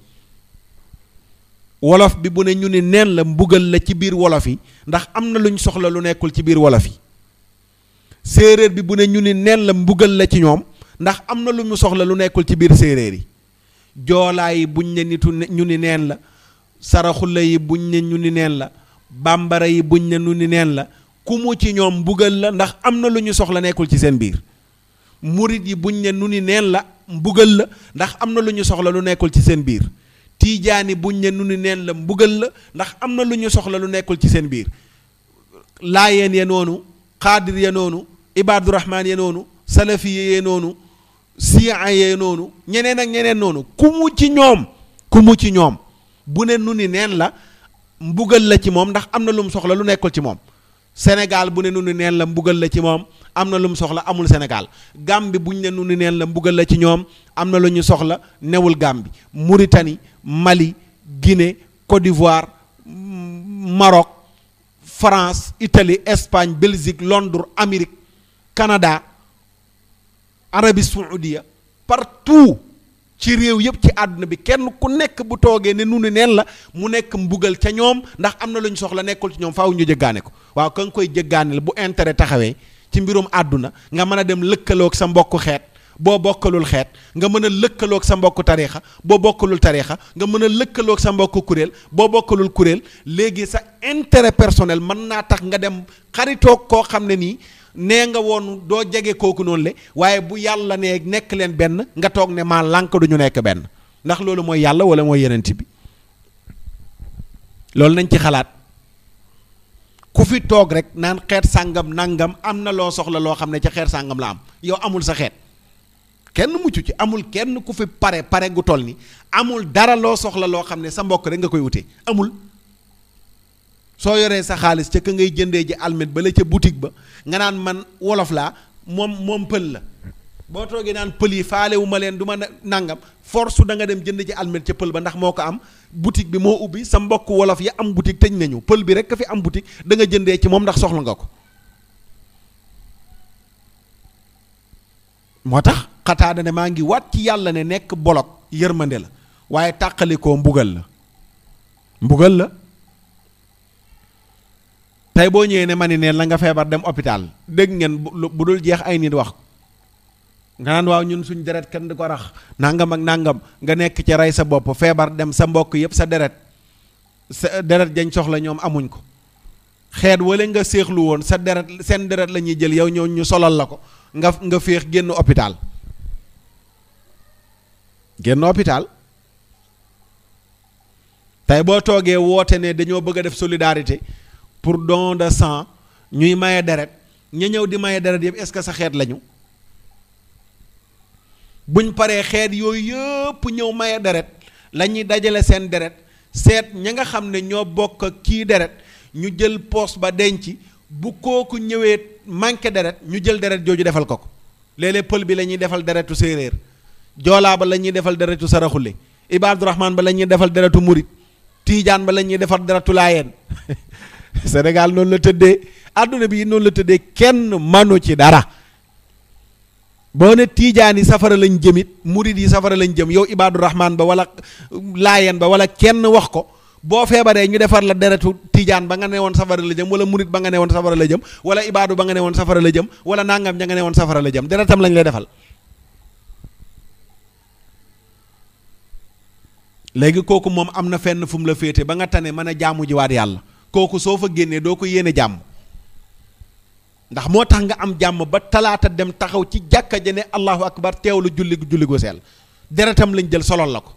wolof bi bu ne ñu ni neen la mbugal la ci biir wolof yi ndax am na luñ soxla lu nekkul ci biir wolof yi. séeréer bi bu ne ñu ni neen la mbugal la ci ñoom ndax am na lu ñu soxla lu nekkul ci biir séeréer yi. joolaa yi buñ ne nitu ñu ni neen la saraxula yi buñ ne ñu ni neen la bambara yi buñ ne ñu ni neen la ku mu ci ñoom mbugal la ndax am na lu ñu soxla nekkul ci seen biir. murit yi buñ ne nu ni neen la mbugal la ndax am na lu ñu soxla lu nekkul ci seen biir. tiijaani buñ ne nu ni neen la mbugal la ndax am na lu ñu soxla lu nekkul ci seen biir. laayeen ya noonu xaadir ya noonu ibaadu rahmaan ya noonu salafi ya noonu siya ya noonu ñeneen ak ñeneen noonu ku mu ci ñoom bu ne nu ni neen la mbugal la ci moom ndax am na lu mu soxla lu nekkul ci moom. Sénégal bu ne nu ni neen la mbugal la ci moom am na lu mu soxla amul Sénégal. Gambie buñ ne nu ni neen la mbugal la ci ñoom am na lu ñu soxla newul Gambie. Mauritanie Mali Guinée Côte d'Ivoire Maroc France Italie Espagne Belgique Londres Amérique Canada Arabie Saoudia partout ci réew yëpp ci àdduna bi kenn ku nekk bu toogee ne nu ni neen la mu nekk mbugal ca ñoom ndax am na lu ñu soxla nekkul ci ñoom faaw ñu jëggaane ko. waaw ka nga koy jëggaane la bu intérêt taxawee ci mbirum àdduna nga mën a dem lëkkaloog sa mbokku xeet boo bokkalul xeet nga mën a lëkkaloog sa mbokku tariixa boo bokkalul tariixa nga mën a lëkkaloog sa mbokku kuréel boo bokkalul kuréel léegi sa intérêt personnel mën naa tax nga dem xaritoog koo xam ne nii nee nga woon doo jege kooku noonu le waaye bu yàlla nee nekk leen benn nga toog ne maa lànk duñu nekk benn ndax loolu mooy yàlla wala mooy yenent bi. loolu nañ ci xalaat ku fi toog rek naan xeet sàngam nangam am na loo soxla loo xam ne ca xeet sàngam la am yow amul sa xeet kenn mucc ci amul kenn ku fi pare gu toll ni amul dara loo soxla loo xam ne sa mbokk rek nga koy wutee amul. soo yoree sa xaalis ca ka ngay jëndee ji almet ba la ca boutique ba nga naan man wolof laa moom pël la boo toogee naan pël yi faalewu ma leen du ma nangam force da nga dem jënd ji almet ca pël ba ndax moo ko am boutique bi moo ubbi sa mbokk wolof ya am boutique tëj nañu pël bi rek ka fi am boutique da nga jëndee ci moom ndax soxla nga ko. moo tax Xataada ne maa ngi waat ci yàlla ne nekk bolok yërmande la waaye tàqalikoo mbugal la. tey boo ñëwee ne ma ni neen la nga feebar dem hôpital dégg ngeen bu dul jeex ay nit wax nga naan waaw ñun suñ deret kenn di ko rax nangam ak nangam nga nekk ci rey sa bopp feebar dem sa mbokk yëpp sa deret jañ soxla ñoom amuñ ko xeet wala nga séexlu woon sa deret seen deret la ñuy jël yow ñoo ñu solal la ko nga féex génn hôpital tey boo toogee woote ne dañoo bëgg a def solidarité pour don de sang ñuy maye deret ña ñëw di maye deret yëpp est-ce que sa xeet lañu buñ paree xeet yooyu yëpp ñëw maye deret la ñuy dajale seen deret seet ña nga xam ne ñoo bokk kii deret ñu jël poos ba denc bu kooku ñëwee manqué deret ñu jël deret jooju defal ko léeg-léeg pël bi la ñuy defal deretu séeréer joolaa ba la ñuy defal deretu saraxule ibaadu rahmaan ba la ñuy defal deretu murit tiijaan ba la ñuy defal deretu laayeen Sénégal noonu la tëddee àdduna bi noonu la tëddee kenn manu ci dara boo ne tiijaan yi safara lañ jëmit murid yi safara lañ jëm yow ibaadu rahmaan ba wala laayeen ba wala kenn wax ko boo feebaree ñu defar la deretu tiijaan ba nga ne woon safara la jëm wala murid ba nga ne woon safara la jëm wala ibaadu ba nga ne woon safara la jëm wala nangam ja nga ne woon safara la jëm deretam lañ lay defal. léegi kooku moom am na fenn fu mu la féete ba nga tane mën a jaamu jiwaat yàlla kooku soo fa génnee doo ko yéene jàmm ndax moo tax nga am jàmm ba talaata dem taxaw ci jàkka ja ne allahu akbar teewlu julli gu seel deretam lañ jël solol la ko.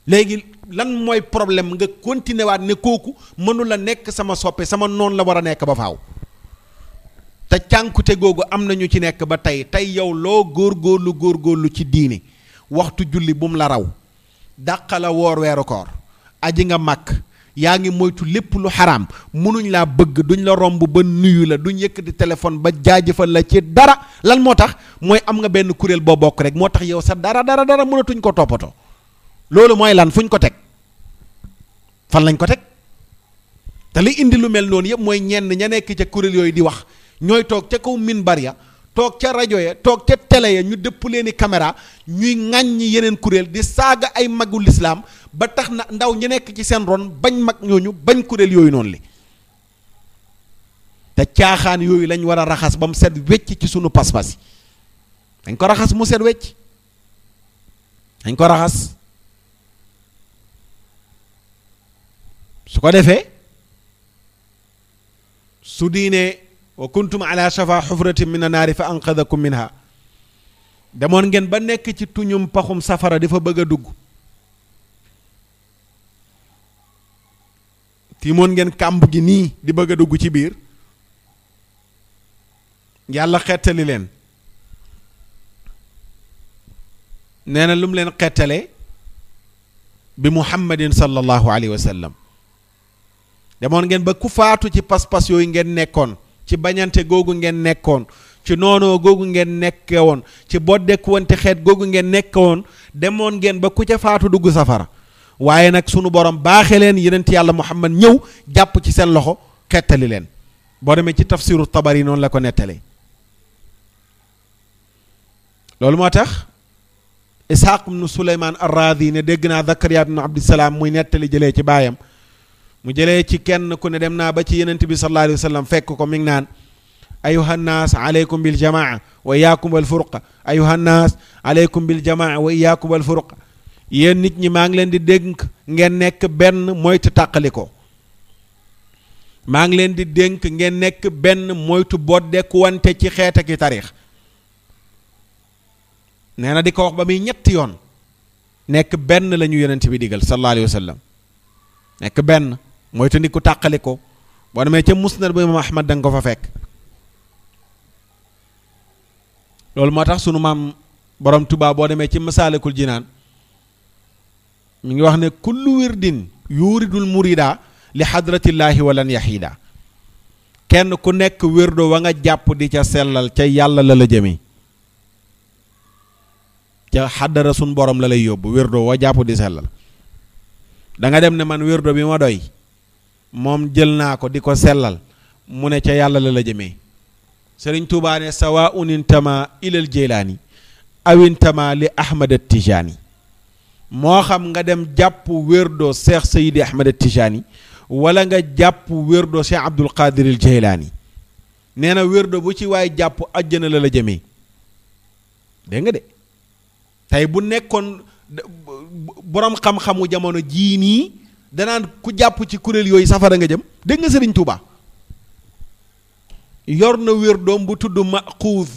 léegi lan mooy problème nga continuer waat ne kooku mënu la nekk sama soppe sama noon la war a nekk ba faaw te cànkute googu am na ñu ci nekk ba tey yow loo góorgóorlu ci diine waxtu julli bu mu la raw dàqala woor weeru koor aji nga màkk yaa ngi moytu lépp lu xaraam mënuñ laa bëgg duñ la romb ba nuyu la duñ yëkkati téléphone ba jaajëfal la ci dara lan moo tax mooy am nga benn kuréel boo bokk rek moo tax yow sa dara mënatuñ ko toppatoo loolu mooy lan fuñ ko teg fan lañ ko teg te li indi lu mel noonu yëpp mooy ñenn ña nekk ca kuréel yooyu di wax ñooy toog ca kaw minbar ya toog ca rajo ya toog ca télé ya ñu dëpp leeni caméra ñuy ŋàññi yeneen kuréel di saaga ay magu lislaam ba tax na ndaw ñi nekk ci seen ron bañ mag ñooñu bañ kuréel yooyu noonu li te caaxaan yooyu lañ war a raxas ba mu set wecc ci sunu pas-pas yi dañ ko raxas mu set wecc dañ ko raxas su ko defee su diine wa kuntum ala shafa xufratin min annaari fa anqadakum minha demoon ngeen ba nekk ci tuñum paxum safara dafa bëgg a dugg tiimoon ngeen kàmb gi nii di bëgg a dugg ci biir yàlla xettali leen nee na lu mu leen xettale bi muhammadin sallallahu alayhi wa sallam demoon ngeen ba ku faatu ci pas-pas yooyu ngeen nekkoon ci bañante googu ngeen nekkoon ci noonoo googu ngeen nekke woon ci boddeku wante xeet googu ngeen nekke woon demoon ngeen ba ku ca faatu dugg safara waaye nag sunu borom baaxe leen yenent yàlla muhammad ñëw jàpp ci seen loxo xettali leen boo demee ci tafsiru tabari noonu la ko nettalee loolu moo tax ishaq ibnu suleymaan arraadi ne dégg naa zakariya ibnu abdissalaam muy nettali jëlee ci baayam mu jëlee ci kenn ku ne dem naa ba ci yenent bi sallallahu alayhi wa sallam fekk ko mi ngi naan ayuhannaas aleykum bil jamaa wa iyaakum wal furqa ayuhannaas aleykum bil jamaa wa iyaakum wal furqa yéen nit ñi maa ngi leen di dénk ngeen nekk benn moytu tàqali ko maa ngi leen di dénk ngeen nekk benn moytu boddeku wante ci xeet ak i tariix nee na di ko wax ba muy ñetti yoon nekk benn la ñu yonent bi digal sallallahu alayhi wa sallam nekk benn moytu ndi ku tàqali ko boo demee ca musnad bu imam ahmad da nga ko fa fekk loolu moo tax sunu maam borom Tuubaa boo demee ci masaalikul jinaan mi ngi wax ne kullu wirdin yuridul murida li xadratillaahi walan yaxiida kenn ku nekk wirdo wa nga jàpp di ca sellal ca yàlla la la jëme ca xaddara sun borom la lay yóbbu wirdo wa jàpp di sellal da nga dem ne man wirdo bi ma doy moom jël naa ko di ko sellal mu ne ca yàlla la la jëmee sëriñ Tuubaa ne sawaun intama ilal jeylaani aw intama li ahmad at tijaani moo xam nga dem jàpp wirdo seex sayidi ahmad at tijaani wala nga jàpp wirdo seex abdul qadir al jeylaani nee na wirdo bu ci waay jàpp àjjana la la jëmee dégg nga de tey bu nekkoon borom xam-xamu jamono jii nii danaan ku jàpp ci kuréel yooyu safara nga jëm dégg nga sëriñ Tuubaa yor na wirdoom bu tudd maquuz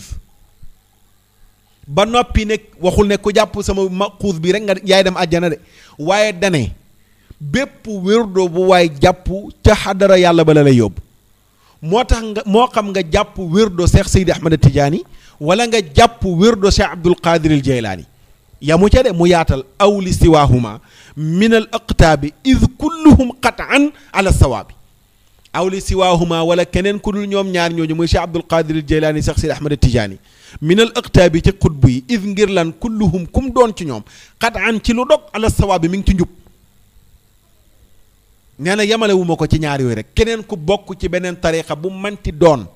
ba noppi ne waxul ne ku jàpp sama maquuz bi rek nga yaay dem àjjana de waaye dane bépp wirdo bu waay jàpp ca xadara yàlla ba la lay yóbbu moo tax nga moo xam nga jàpp wirdo Cheikh Seydi Ahmad Tidiane wala nga jàpp wirdo Cheikh Abdul Qadir al Jeylaani yamu ca de mu yaatal aw li siwaahuma min al aqtaabi id kulluhum qataan ala sawaabi aw li siwaahuma wala keneen ku dul ñoom ñaar ñooñu muy Cheikh Abdul Qadir al Jeylaani Cheikh Seydi Ahmad Tidiane min al aqtaabi ci xutbu yi id ngir lan kulluhum kum doon ci ñoom qataan ci lu dog ala sawaabi mi ngi ci njub nee na yemalewuma ko ci ñaar yooyu rek keneen ku bokk ci beneen tariqa bu manti doon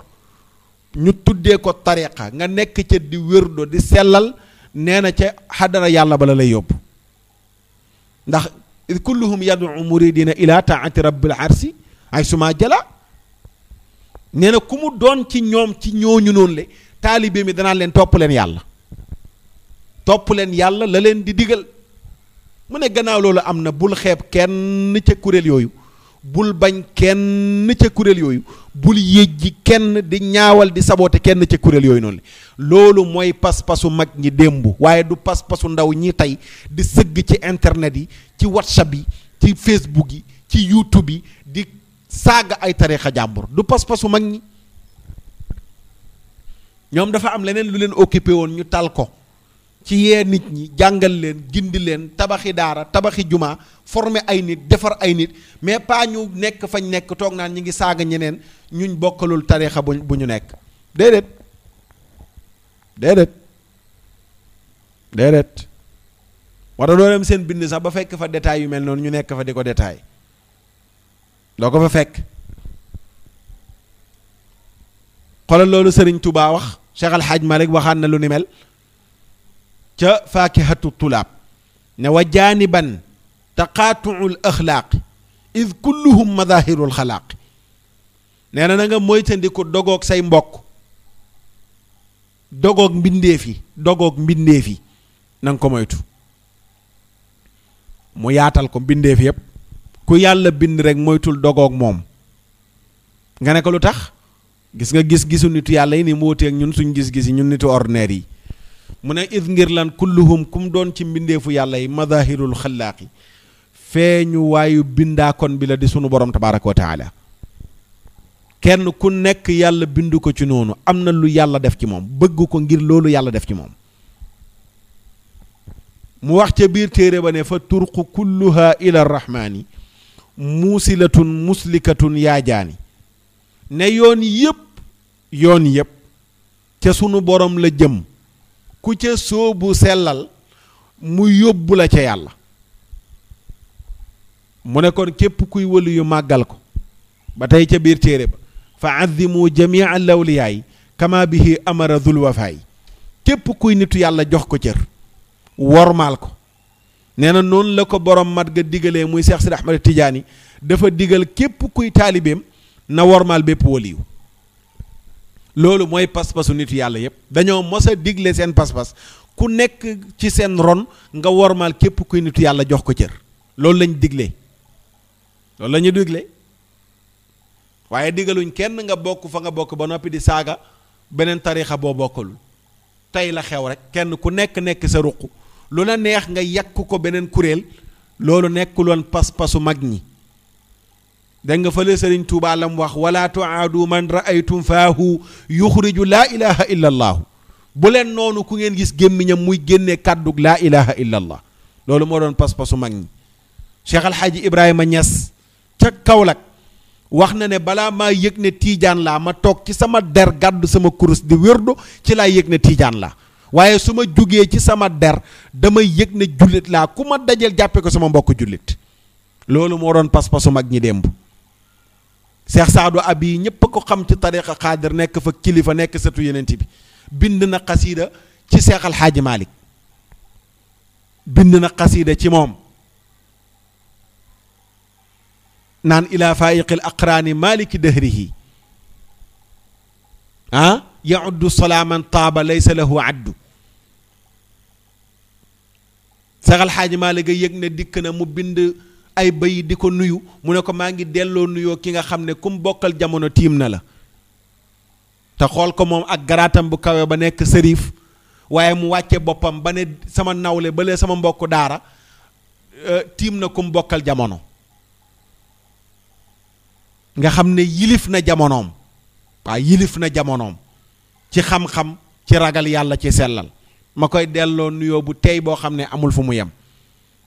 ñu tuddee ko tariqa nga nekk ca di wérdo di sellal nee na ca xadara yàlla bala lay yóbbu ndax kulluhum yad'u muridina ila taati rabbil arsi ay suma jala nee na ku mu doon ci ñoom ci ñooñu noonu le taalibe mi danaan leen topp leen yàlla la leen di digal mu ne gannaaw loolu am na bul xeeb kenn ca kuréel yooyu bul bañ kenn ca kuréel yooyu bul yéjji kenn di ñaawal di saboote kenn ca kuréel yooyu noonu loolu mooy pas-pasu mag ñi démb waaye du pas-pasu ndaw ñi tey di sëgg ci internet yi ci whatsapp yi ci facebook yi ci youtube yi di saaga ay tariixa jàmbur du pas-pasu mag ñi ñoom dafa am leneen lu leen occupé woon ñu tal ko ci yee nit ñi jàngal leen gindi leen tabaxi daara tabaxi juma former ay nit defar ay nit mais pas ñu nekk fañ nekk toog naan ñi ngi saaga ñeneen ñuñ bokkalul tariixa bu ñu nekk déedéet wara doo dem seen bind sax ba fekk fa détail yu mel noonu ñu nekk fa di ko détail doo ko fa fekk xoolal loolu Sëriñ Tuubaa wax Cheikh Al Hadj Malick waxaan na lu ni mel ca faakihatu tulaab ne wa jaaniban taqaatuul axlaaqi id kulluhum madahirul xalaaqi nee na nga moytandiku dogoog say mbokk dogoog mbindeef yi na nga ko moytu mu yaatal ko mbindeef yépp ku yàlla bind rek moytul dogoog moom nga ne ko lu tax gis nga gis-gisu nitu yàlla yi ni mu wuteeg ñun suñ gis-gis yi ñun nitu ordinaire yi mu ne id ngir lan kulluhum kum doon ci mbindeefu yàlla yi madahirul xalaaqi feeñu waayu bindaakon bi la di sunu borom tabaaraka wa taala kenn ku nekk yàlla bindu ko ci noonu am na lu yàlla def ci moom bëgg ko ngir loolu yàlla def ci moom mu wax ca biir téere ba ne fa turqu kulluha ila rahmaani muusilatun muslikatun yaajaani ne yoon yépp ca sunu borom la jëm ku ca sóobu sellal mu yóbbu la ca yàlla mu ne kon képp kuy wëlu yu màggal ko ba tey ca biir téere ba fa azzimu jamia al awliyaay kama bihi amara dhul wafaay képp kuy nitu yàlla jox ko cër wormaal ko nee na noonu la ko borom mat ga digalee muy Seex Sidi Ahmad Tijaani dafa digal képp kuy taalibeem na wormaal bépp waliyu loolu mooy pas-pasu nitu yàlla yépp dañoo mos a digle seen pas-pas ku nekk ci seen ron nga wormaal képp kuy nitu yàlla jox ko cër loolu lañ diglee loolu la ñu digle waaye digaluñ kenn nga bokk fa nga bokk ba noppi di saaga beneen tariixa boo bokkalul tey la xew rek kenn ku nekk sa ruq lu la neex nga yàq ko beneen kuréel loolu nekkuloon pas-pasu mag ñi dégg nga fële Sëriñ Tuubaa lam wax wala tuaadu man raaytum faahu yuxriju laa ilaha illa allaahu bu leen noonu ku ngeen gis gémmiñam muy génne kàddug laa ilaha illa allah loolu moo doon pas-pasu mag ñi Cheikh Alxaaji Ibrahima Ñas ca Kaolack wax na ne balaa maa yëg ne tiijaan laa ma toog ci sama der gàddu sama kurus di wérdu ci laa yëg ne tiijaan laa waaye su ma jógee ci sama der damay yëg ne jullit laa ku ma dajal jàppe ko sama mbokk jullit loolu moo doon pas-pasu mag ñi démb Cheikh Saadu Abi ñépp a ko xam ci tariqa xaadir nekk fa kilifa nekk sëtu yenent bi bind na xasiida ci Cheikh Alxaaji Malick bind na xasiida ci moom naan ila faiqil aqraani maliki dahrihi yauddu salaaman taaba laysa lahu addu Cheikh Alxaaji Malick a yëg ne dikk na mu bind ay bëy di ko nuyu mu ne ko maa ngi delloo nuyoo ki nga xam ne kum bokkal jamono tiim na la te xool ko moom ak garaatam bu kawe ba nekk sërif waaye mu wàcce boppam ba ne sama nawle ba lee sama mbokku daara tiim na kum bokkal jamono nga xam ne yilif na jamonoom waaw yilif na jamonoom ci xam-xam ci ragal yàlla ci sellal ma koy delloo nuyoo bu tey boo xam ne amul fu mu yem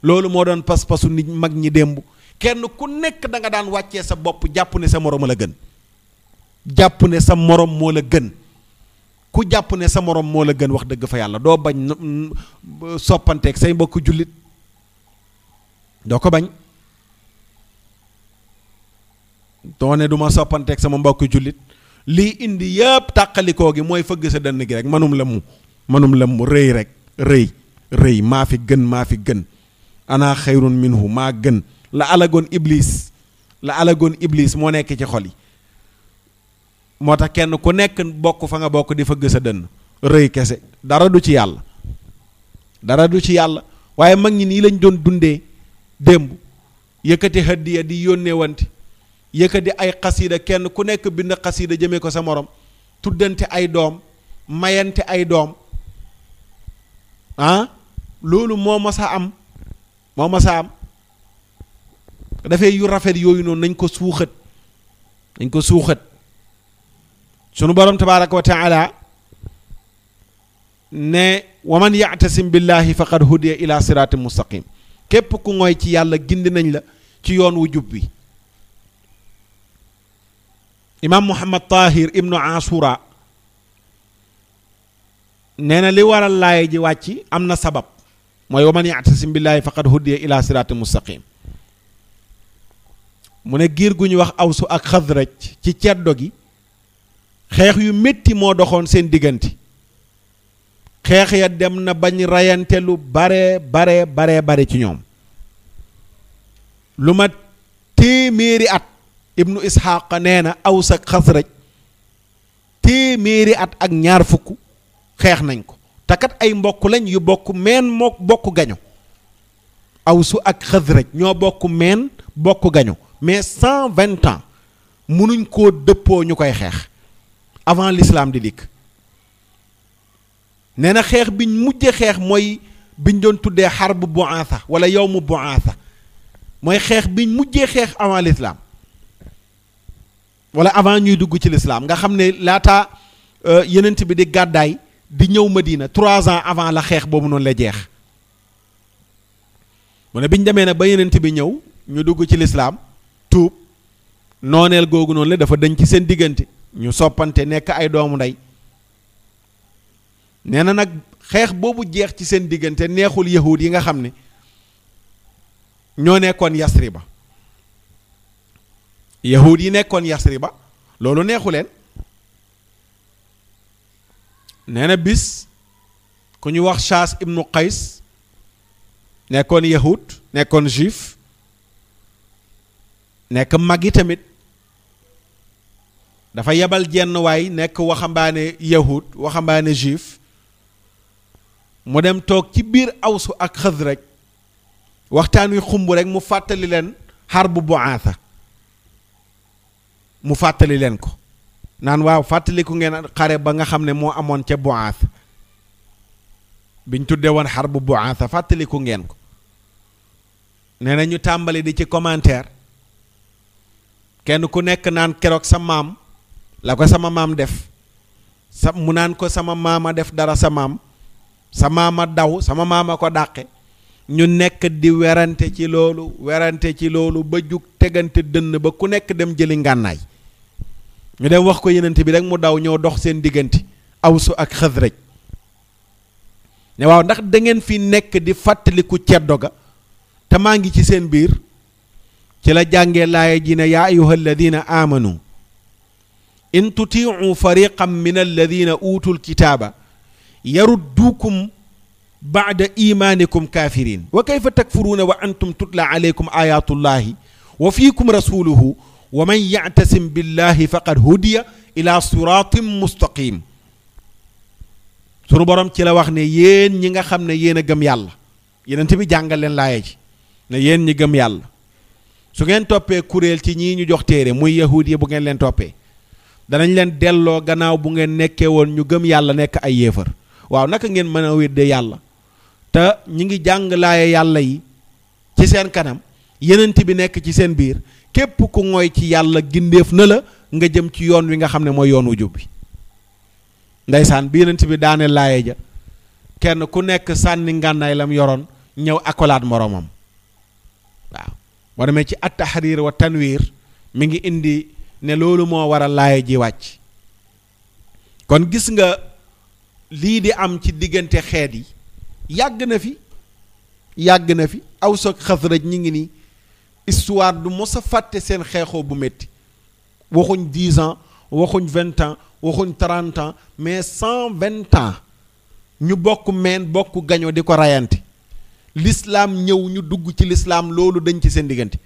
loolu moo doon pas-pasu nit mag ñi démb kenn ku nekk da nga daan wàccee sa bopp jàpp ne sa morom la gën jàpp ne sa morom moo la gën ku jàpp ne sa morom moo la gën wax dëgg fa yàlla doo bañ soppanteeg say mbokk jullit doo ko bañ doo ne du ma soppanteeg sama mbokk jullit lii indi yëpp tàqalikoo gi mooy fëgg sa dënn gi rek manum la mu rëy rek rëy maa fi gën ana xayrun minhu maa gën la alagoon iblis moo nekk ci xol yi moo tax kenn ku nekk bokk fa nga bokk di fëgg sa dënn rëy kese dara du ci yàlla waaye mag ñi nii lañ doon dundee démb yëkkati hadiya di yónnee wanti yëkkati ay xasiida kenn ku nekk bind xasiida jëmee ko sa morom tuddante ay doom mayante ay doom loolu moo mas a am dafay yu rafet yooyu noonu nañ ko suuxat sunu borom tabaaraka wa taala ne wa man ya'tasim billahi faqad hudiya ila siratin mustaqim képp ku ngoy ci yàlla gindi nañ la ci yoon wu jub bi imam Muhammad Tahir ibnu Ashura nee na li waral laaye ji wàcc am na sabab mooy wa man ya'tasim billahi faqad hudiya ila siratin mustaqim mu ne giir gu ñu wax Awsu ak Xasraj ci ceddo gi xeex yu métti moo doxoon seen diggante xeex ya dem na bañ rayante lu bare ci ñoom lu ma téeméeri at. ibnu Isxaaq nee na Aws ak Xasraj téeméeri at ak ñaar fukk xeex nañ ko te kat ay mbokk lañ yu bokk meen moo bokk gaño Awsu ak Xasraj ñoo bokk meen bokk gaño mais 120 ans munuñ koo dëppoo ñu koy xeex avant l'islam di dikk. nee na xeex biñ mujje xeex mooy biñ doon tuddee xarbu bu'aasa wala yawmu bu'aasa mooy xeex biñ mujjee xeex avant l'islam wala avant ñuy dugg ci l'islam nga xam ne laata yenent bi di gàddaay di ñëw Madina 3 ans avant la xeex boobu noonu la jeex. mu ne biñ demee ne ba yenent bi ñëw ñu dugg ci l'islam tuub nooneel googu noonu la dafa dañ ci seen diggante ñu soppante nekk ay doomu ndey. nee na nag xeex boobu jeex ci seen diggante neexul yahud yi nga xam ne ñoo nekkoon Yasriba yahud yi nekkoon Yasriba loolu neexu leen. nee na bis ku ñu wax Shaas ibnu Qays nekkoon yahud nekkoon juif nekk mag yi tamit dafa yebal jenn waay nekk waxambaane yahud waxambaane juif mu dem toog ci biir Awsu ak Xasraj waxtaan wi xumb rek mu fàttali leen xarbu Bu'aasa mu fàttali leen ko naan waaw fàttaliku ngeen xare ba nga xam ne moo amoon ca Bu'aasa biñ tuddee woon xarbu Bu'aasa fàttaliku ngeen ko. nee na ñu tàmbali di ci commentaire kenn ku nekk naan keroog sa maam la ko sama maam def mu naan ko sama maama def dara sa maama daw sama maama ko dàqe ñu nekk di werante ci loolu ba jug tegante dënn ba ku nekk dem jëli ngànnaay ñu dem wax ko yenent bi rek mu daw ñëw dox seen diggante Awsu ak Xasraj ne waaw ndax da ngeen fi nekk di fàttaliku ceddo ga te maa ngi ci seen biir ci la jàngee laaya ji ne yaa ayuha alladina amanu in tutiicu fariqan min alladina utul kitaaba yarudduukum baada imaanikum kaafiriin wa kayfa takfuruuna wa antum tutla alaykum ayatullahi wa fiikum rasuluhu wa man yactasim billahi faqad hudiya ila siraatin mustaqim. sunu borom ci la wax ne yéen ñi nga xam ne yéen a gëm yàlla yeneen bi jàngal leen laaya ji ne yéen ñi gëm yàlla su ngeen toppee kuréel ci ñii ñu jox téere muy yahuud yi bu ngeen leen toppee danañ leen delloo gannaaw bu ngeen nekkee woon ñu gëm yàlla nekk ay yéefar. waaw naka ngeen mën a wedde yàlla te ñi ngi jàng laaya yàlla yi ci seen kanam yenent bi nekk ci seen biir képp ku ngoy ci yàlla gindeef na la nga jëm ci yoon wi nga xam ne mooy yoon wu jub bi. ndeysaan bi yenent bi daane laaya ja kenn ku nekk sànni ngànnaay lam yoroon ñëw akolaat moroomam. waaw boo demee ci at-Tahrir wa Tanwir mi ngi indi ne loolu moo waral laaya ji wàcc. kon gis nga lii di am ci diggante xeet yi yàgg na fi Aws ak Xasraj ñi ngi nii histoire du mos a fàtte seen xeexoo bu métti waxuñ 10 ans waxuñ 20 ans waxuñ 30 ans mais 120 ans ñu bokk meen bokk gaño di ko rayante l'islam ñëw ñu dugg ci l'islam loolu dañ ci seen diggante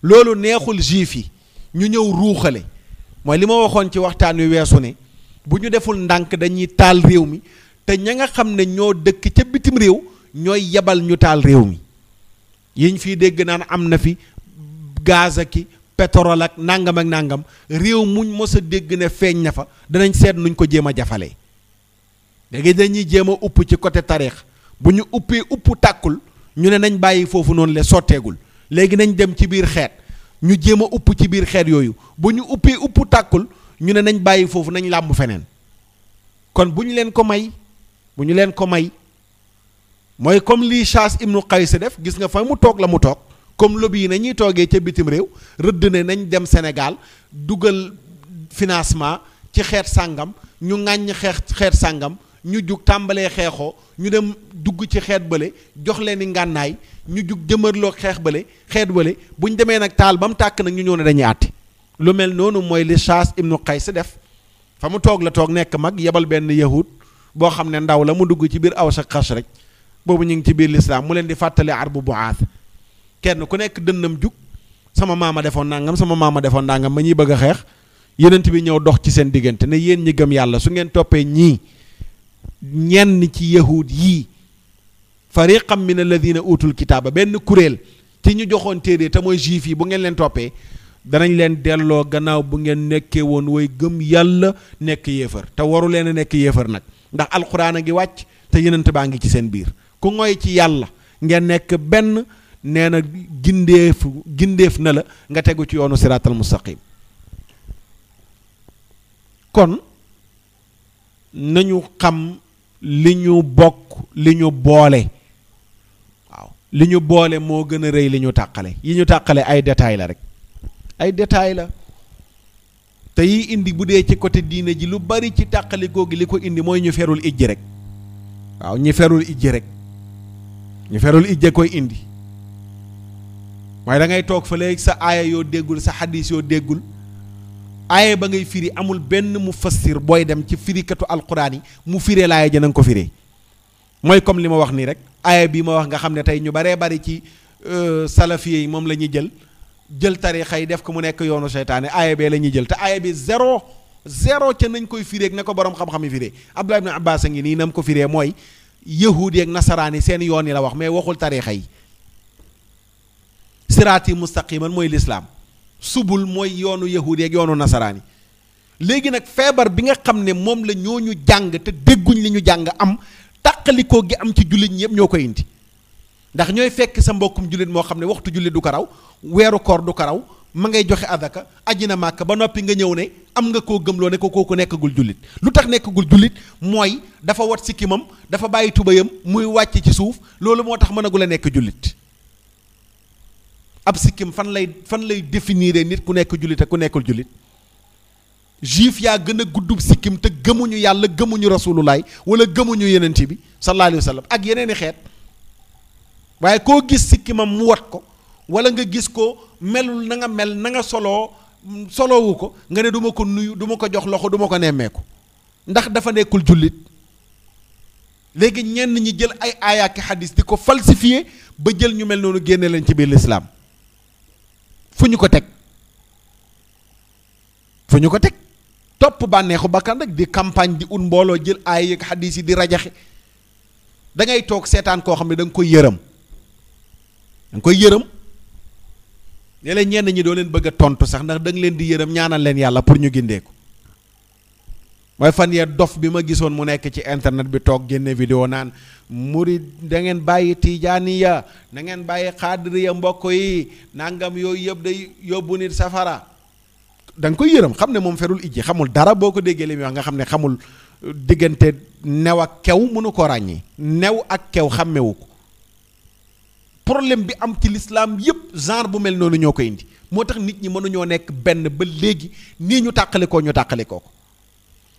loolu neexul juif yi ñu ñëw ruuxale mooy li ma waxoon ci waxtaan wi weesu ne bu ñu deful ndànk dañuy taal réew mi te ña nga xam ne ñoo dëkk ca bitim réew ñooy yebal ñu taal réew mi yiñ fii dégg naan am na fi gaz ak pétrole ak nangam réew muñ mos a dégg ne feeñ na fa danañ seet nuñ ko jéem a jafalee léegi dañuy jéem a upp ci côté tarix bu ñu uppee upp tàkkul ñu ne nañ bàyyi foofu noonu le sotteegul léegi nañ dem ci biir xeet ñu jéem a upp ci biir xeet yooyu bu ñu uppee upp tàkkul ñu ne nañ bàyyi foofu nañ làmb feneen. kon bu ñu leen ko may mooy comme lii Shaas ibnu Qays def gis nga fa mu toog la mu toog comme lobby yi nañuy toogee ca bitim réew rëdd ne nañ dem Sénégal dugal financement ci xeet sàngam ñu ŋàññ xeet sàngam ñu jug tàmbalee xeexoo ñu dem dugg ci xeet bële jox leen i ngànnaay ñu jug jëmërloo xeet bële bu ñu demee nag taal ba mu tàkk nag ñu ñëw ne dañuy àtte lu mel noonu mooy li Shaas ibnu Qays def fa mu toog la toog nekk mag yebal benn yahud boo xam ne ndaw la mu dugg ci biir Aws ak Xasraj boobu ñu ngi ci biir lislaam mu leen di fàttali arbu buaas kenn ku nekk dënnam jug sama maama defoon nangam sama maama defoon nangam ma ñuy bëgg a xeex yenent bi ñëw dox ci seen diggante ne yéen ñi gëm yàlla su ngeen toppee ñii ñenn ci yahud yii fariqam min alladina utul kitaaba benn kuréel ci ñu joxoon téere te mooy juif yi bu ngeen leen toppee danañ leen delloo gannaaw bu ngeen nekkee woon way gëm yàlla nekk yéefar te waru leen a nekk yéefar nag ndax alxuraan a ngi wàcc te yenent baa ngi ci seen biir ku ngoy ci yàlla ngeen nekk benn nee na gindeef na la nga tegu ci yoonu siraatal mustaqim kon nañu xam li ñu bokk li ñu boole waaw li ñu boole moo gën a rëy li ñu tàqale yi ñu tàqale ay détails la rek ay détails la te yi indi bu dee ci côté diine ji lu bari ci tàqalikoo gi li ko indi mooy ñu ferul ijji rek waaw ñi ferul ijji rek ñu ferul ijje koy indi waaye da ngay toog fa léegi sa aaya yoo déggul sa xadis yoo déggul aaya ba ngay firi amul benn mu fassir booy dem ci firikatu alquran yi mu firee laaya ja na nga ko firee mooy comme li ma wax nii rek aaya bii ma wax nga xam ne tey ñu baree bari ci salafiye yi moom la ñuy jël tarixa yi def ko mu nekk yoonu seytaane aaya bee la ñuy jël te aaya bi zéro ca nañ koy firee ak ne ko borom xam-xam yi firee Abdullah ibn Abbas a ngi nii nam ko firee mooy yahudi ak nasaraan yi seen yoon yi la wax mais waxul tarixa yi siraati mustaqiman mooy lislaam subul mooy yoonu yahudi ak yoonu nasaraan yi léegi nag feebar bi nga xam ne moom la ñooñu jàng te dégguñ li ñu jàng am tàqalikoo gi am ci jullit ñi yëpp ñoo koy indi ndax ñooy fekk sa mbokkum jullit moo xam ne waxtu jullit du ko raw weeru koor du ko raw ma ngay joxe adaka aji na màkk ba noppi nga ñëw ne am nga koo gëmloo ne ko kooku nekkagul jullit lu tax nekkagul jullit mooy dafa wat sikkimam dafa bàyyi tubayam muy wàcc ci suuf loolu moo tax mënagul a nekk jullit ab sikkim fan lay définir nit ku nekk jullit ak ku nekkul jullit juif yaa gën a guddub sikkim te gëmuñu yàlla gëmuñu rasulullaay wala gëmuñu yenent bi sallallahu alayhi wa sallam ak yeneen i xeet waaye koo gis sikkimam mu wat ko wala nga gis ko melul na nga mel na nga soloowu ko nga ne du ma ko nuyu du ma ko jox loxo du ma ko nemmeeku ndax dafa nekkul jullit léegi ñenn ñi jël ay aayaaki xadis di ko falsifié ba jël ñu mel noonu génne leen ci biir lislaam fu ñu ko teg topp bànneexu bakkan rek di campagne di mbooloo jël aaya ak xadis yi di rajaxe da ngay toog seetaan koo xam ne da nga koy yërëm léeg-léeg ñenn ñi doo leen bëgg a tontu sax ndax da nga leen di yërëm ñaanal leen yàlla pour ñu gindeeku mooy fan yee dof bi ma gisoon mu nekk ci internet bi toog génne vidéo naan murid da ngeen bàyyi tijaaniya na ngeen bàyyi xaadiriya mbokk yi nangam yooyu yëpp day yóbbu nit safara da nga koy yërëm xam ne moom ferul ijji xamul dara boo ko déggee li muy wax nga xam ne xamul diggante new ak kew mënu ko ràññee new ak kew xàmmewu ko problème bi am ci l'islam yëpp genre bu mel noonu ñoo ko indi moo tax nit ñi mënuñoo nekk benn ba léegi nii ñu tàqalikoo ko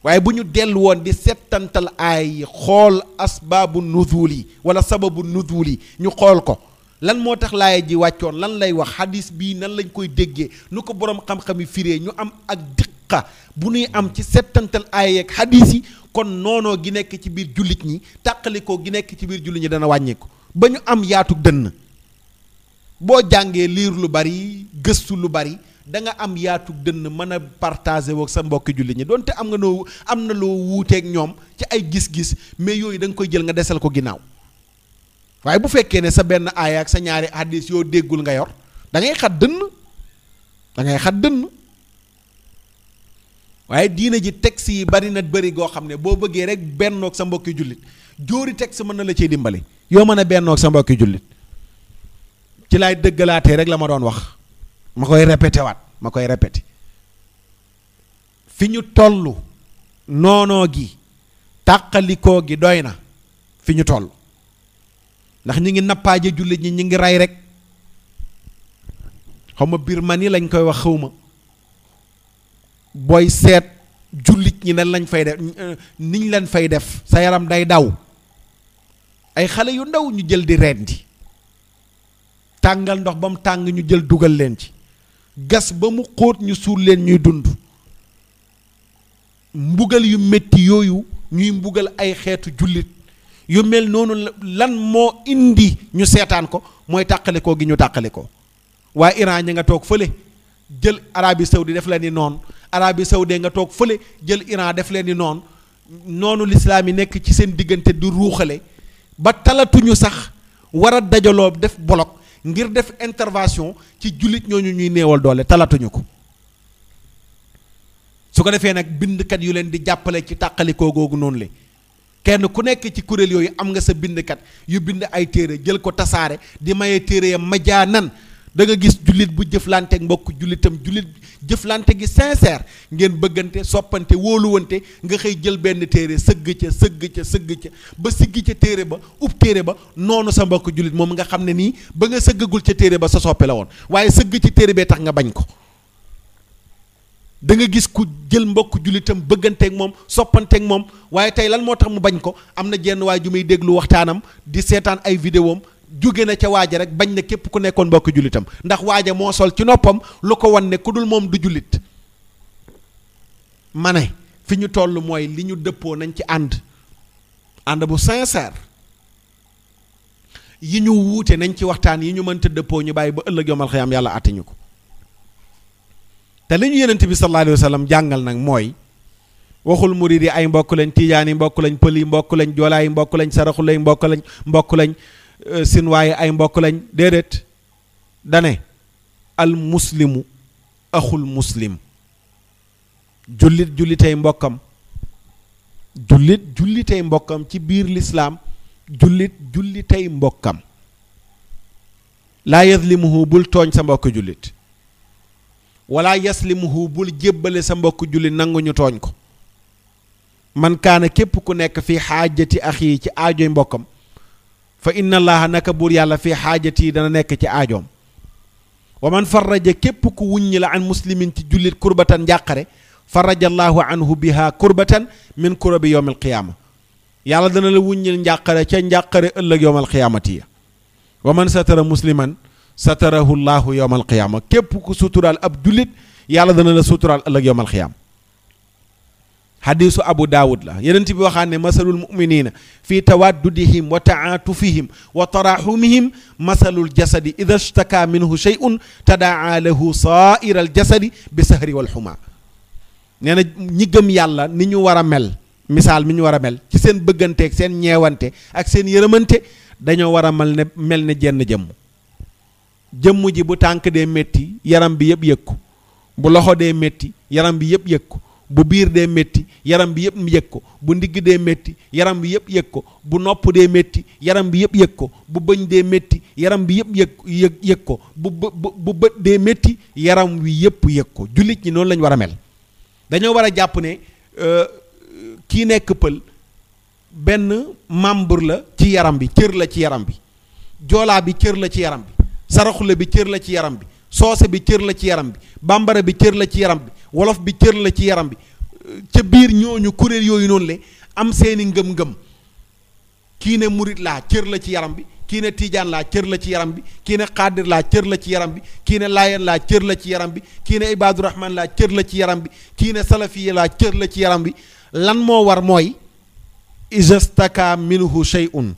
waaye bu ñu dellu woon di settantal ay xool asbaabu nuzul yi wala sababu nuzul yi ñu xool ko lan moo tax laaya ji wàccoon lan lay wax xadis bii nan lañ koy déggee nu ko boroom xam-xam yi firee ñu am ak diqa bu ñuy am ci settantal aaya ak xadis yi kon noonoo gi nekk ci biir jullit ñi tàqalikoo gi nekk ci biir jullit ñi dana wàññeeku ba ñu am yaatu dënn boo jàngee liir lu bari gëstu lu bari da nga am yaatu dënn mën a partager woog sa mbokki jullit ñi donte am na loo wuuteeg ñoom ci ay gis-gis mais yooyu da nga koy jël nga desal ko ginnaaw waaye bu fekkee ne sa benn aaya ak sa ñaari hadis yoo déggul nga yor da ngay xat dënn waaye diina ji texte yi bari na bëri goo xam ne boo bëggee rek bennoog sa mbokki jullit jóori texte mën na la ciy dimbali yoo mën a bennoog sa mbokki jullit ci laay dëggalaatee rek la ma doon wax ma koy répété fi ñu toll noonoo gi tàqalikoo gi doy na fi ñu toll ndax ñi ngi nappaaje jullit ñi ngi rey rek xaw ma Birmanie lañ koy wax xawma booy seet jullit ñi nan lañ fay def niñ leen fay def sa yaram day daw ay xale yu ndaw ñu jël di rendi tàngal ndox ba mu tàng ñu jël dugal leen ci gas ba mu xóot ñu suul leen ñuy dund mbugal yu metti yooyu ñuy mbugal ay xeetu jullit yu mel noonu lan moo indi ñu seetaan ko mooy tàqalikoo gi ñu tàqalikoo. waa Iran ña nga toog fële jël Arabie Saoudi def leen ni noonu Arabie Saoudi nga toog fële jël Iran def leen ni noonu lislaam yi nekk ci seen diggante di ruuxale ba talatuñu sax war a dajaloo def bloc ngir def intervention ci jullit ñooñu ñuy néewal doole talatuñu ko. su ko defee nag bindkat yu leen di jàppale ci tàqalikoo googu noonu le kenn ku nekk ci kuréel yooyu am nga sa bindkat yu bind ay téere jël ko tasaare di maye téere ya majaanan da nga gis jullit bu jëflanteeg mbokk jullitam jullit jëflante gi sincère ngeen bëggante soppante wóoluwante nga xëy jël benn téere sëgg ca ba siggi ca téere ba ub téere ba noonu sa mbokk jullit moom nga xam ne nii ba nga sëggagul ca téere ba sa soppe la woon waaye sëgg ci téere bee tax nga bañ ko. da nga gis ku jël mbokk jullitam bëgganteeg moom soppanteeg moom waaye tey lan moo tax mu bañ ko am na jenn waay ju muy déglu waxtaanam di seetaan ay vidéom jóge na ca waaja rek bañ na képp ku nekkoon mbokk jullitam ndax waaja moo sol ci noppam lu ko wan ne ku dul moom du jullit. ma ne fi ñu toll mooy li ñu dëppoo nañ ci ànd bu sincère yi ñu wuute nañ ci waxtaan yi ñu mënta dëppoo ñu bàyyi ba ëllëg yomal xiyaam yàlla àtte ñu ko. te li ñu yonent bi sallallahu alayhi wa sallam jàngal nag mooy waxul murid yi ay mbokk lañ tijaan yi mbokk lañ pël yi mbokk lañ joolaa yi mbokk lañ saraxule yi mbokk lañ sinwaa yi ay mbokk lañ déedéet dane al muslimu axul muslim jullitay mbokkam jullitay mbokkam ci biir lislaam jullitay mbokkam laa yazlimuhu bul tooñ sa mbokk jullit wala yaslimuhu bul jébbale sa mbokk jullit nangu ñu tooñ ko man kaana képp ku nekk fi xaajati axi ci aajoy mbokkam fa inna allaha naka buur yàlla fi xaajati dana nekk ci aajoom wa man farraja képp ku wuññi la an muslimin ci jullit kurbatan njàqare farraja allahu anhu biha kurbatan min kurabi yowm alqiyaama yàlla dana la wuññil njàqare ca njàqare ëllëg yowm alqiyaamati ya wa man satara musliman satarahu llahu yowma alqiyaama képp ku suturaal ab jullit yàlla dana la suturaal ëllëg yowma alqiyaama hadisu abu daawud la yenent bi waxaan ne masalul muminina fi tawaddudihim wa taatufihim wa taraxumihim masalul jasadi ida shtaka minhu shay'un tadaa lahu saaira al jasadi bi sahri wal xuma nee na ñi gëm yàlla ni ñu war a mel misaal mi ñu war a mel ci seen bëgganteeg seen ñeewante ak seen yërëmante dañoo war a mel ne jenn jëmm ji bu tànk dee métti yaram bi yëpp yëg ko bu loxo dee métti yaram bi yëpp yëg ko bu biir dee métti yaram bi yëpp yëg ko bu ndigg dee métti yaram bi yëpp yëg ko bu nopp dee métti yaram bi yëpp yëg ko bu bëñ dee métti yaram bi yëpp yëg ko bu bët dee métti yaram wi yëpp yëg ko jullit ñi noonu lañu war a mel dañoo war a jàpp ne kii nekk pël benn membre la ci yaram bi cër la ci yaram bi joolaa bi cër la ci yaram bi saraxule bi cër la ci yaram bi soose bi cër la ci yaram bi bambara bi cër la ci yaram bi wolof bi cër la ci yaram bi ca biir ñooñu kuréel yooyu noonu le am seeni ngëm-ngëm kii ne murit laa cër la ci yaram bi kii ne tiijaan laa cër la ci yaram bi kii ne xaadir laa cër la ci yaram bi kii ne laayeen laa cër la ci yaram bi kii ne ibaadu rahman laa cër la ci yaram bi kii ne salafiye laa cër la ci yaram bi lan moo war mooy ijastaka minhu shay'un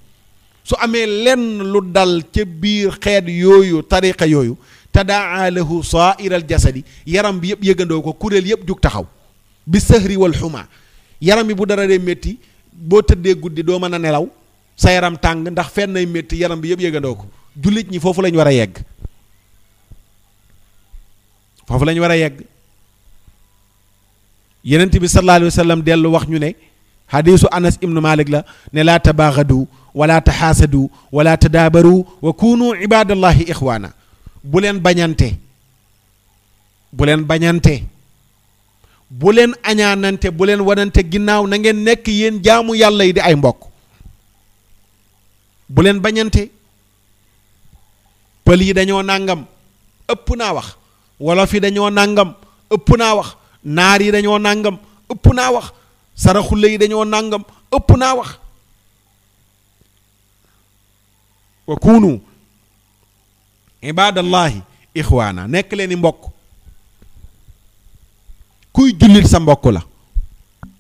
su amee lenn lu dal ca biir xeet yooyu tariqa yooyu tadaa lahu saa'iral jasadi yaram bi yëpp yëgandoo ko kuréel yëpp jug taxaw bi sahri wal xuma yaram bi bu dara dee métti boo tëddee guddi doo mën a nelaw sa yaram tàng ndax fenn nay métti yaram bi yëpp yëgandoo ko jullit ñi foofu lañ war a yegg foofu lañ war a yegg yenent bi sallallahu alayhi wa sallam dellu wax ñu ne hadisu anas ibnu malik la ne laa tabaaxadu wala taxaasadu wala tadaabaru wa kunu ibadallahi ixwaana bu leen bañante bu leen bañante bu leen añaanante bu leen wanante ginnaaw na ngeen nekk yéen jaamu yàlla yi di ay mbokk bu leen bañante pël yi dañoo nàngam ëpp naa wax wolof yi dañoo nàngam ëpp naa wax naar yi dañoo nàngam ëpp naa wax saraxule yi dañoo nàngam ëpp naa wax wa kunu ibadallahi ixwaana nekk leen i mbokk kuy jullit sa mbokk la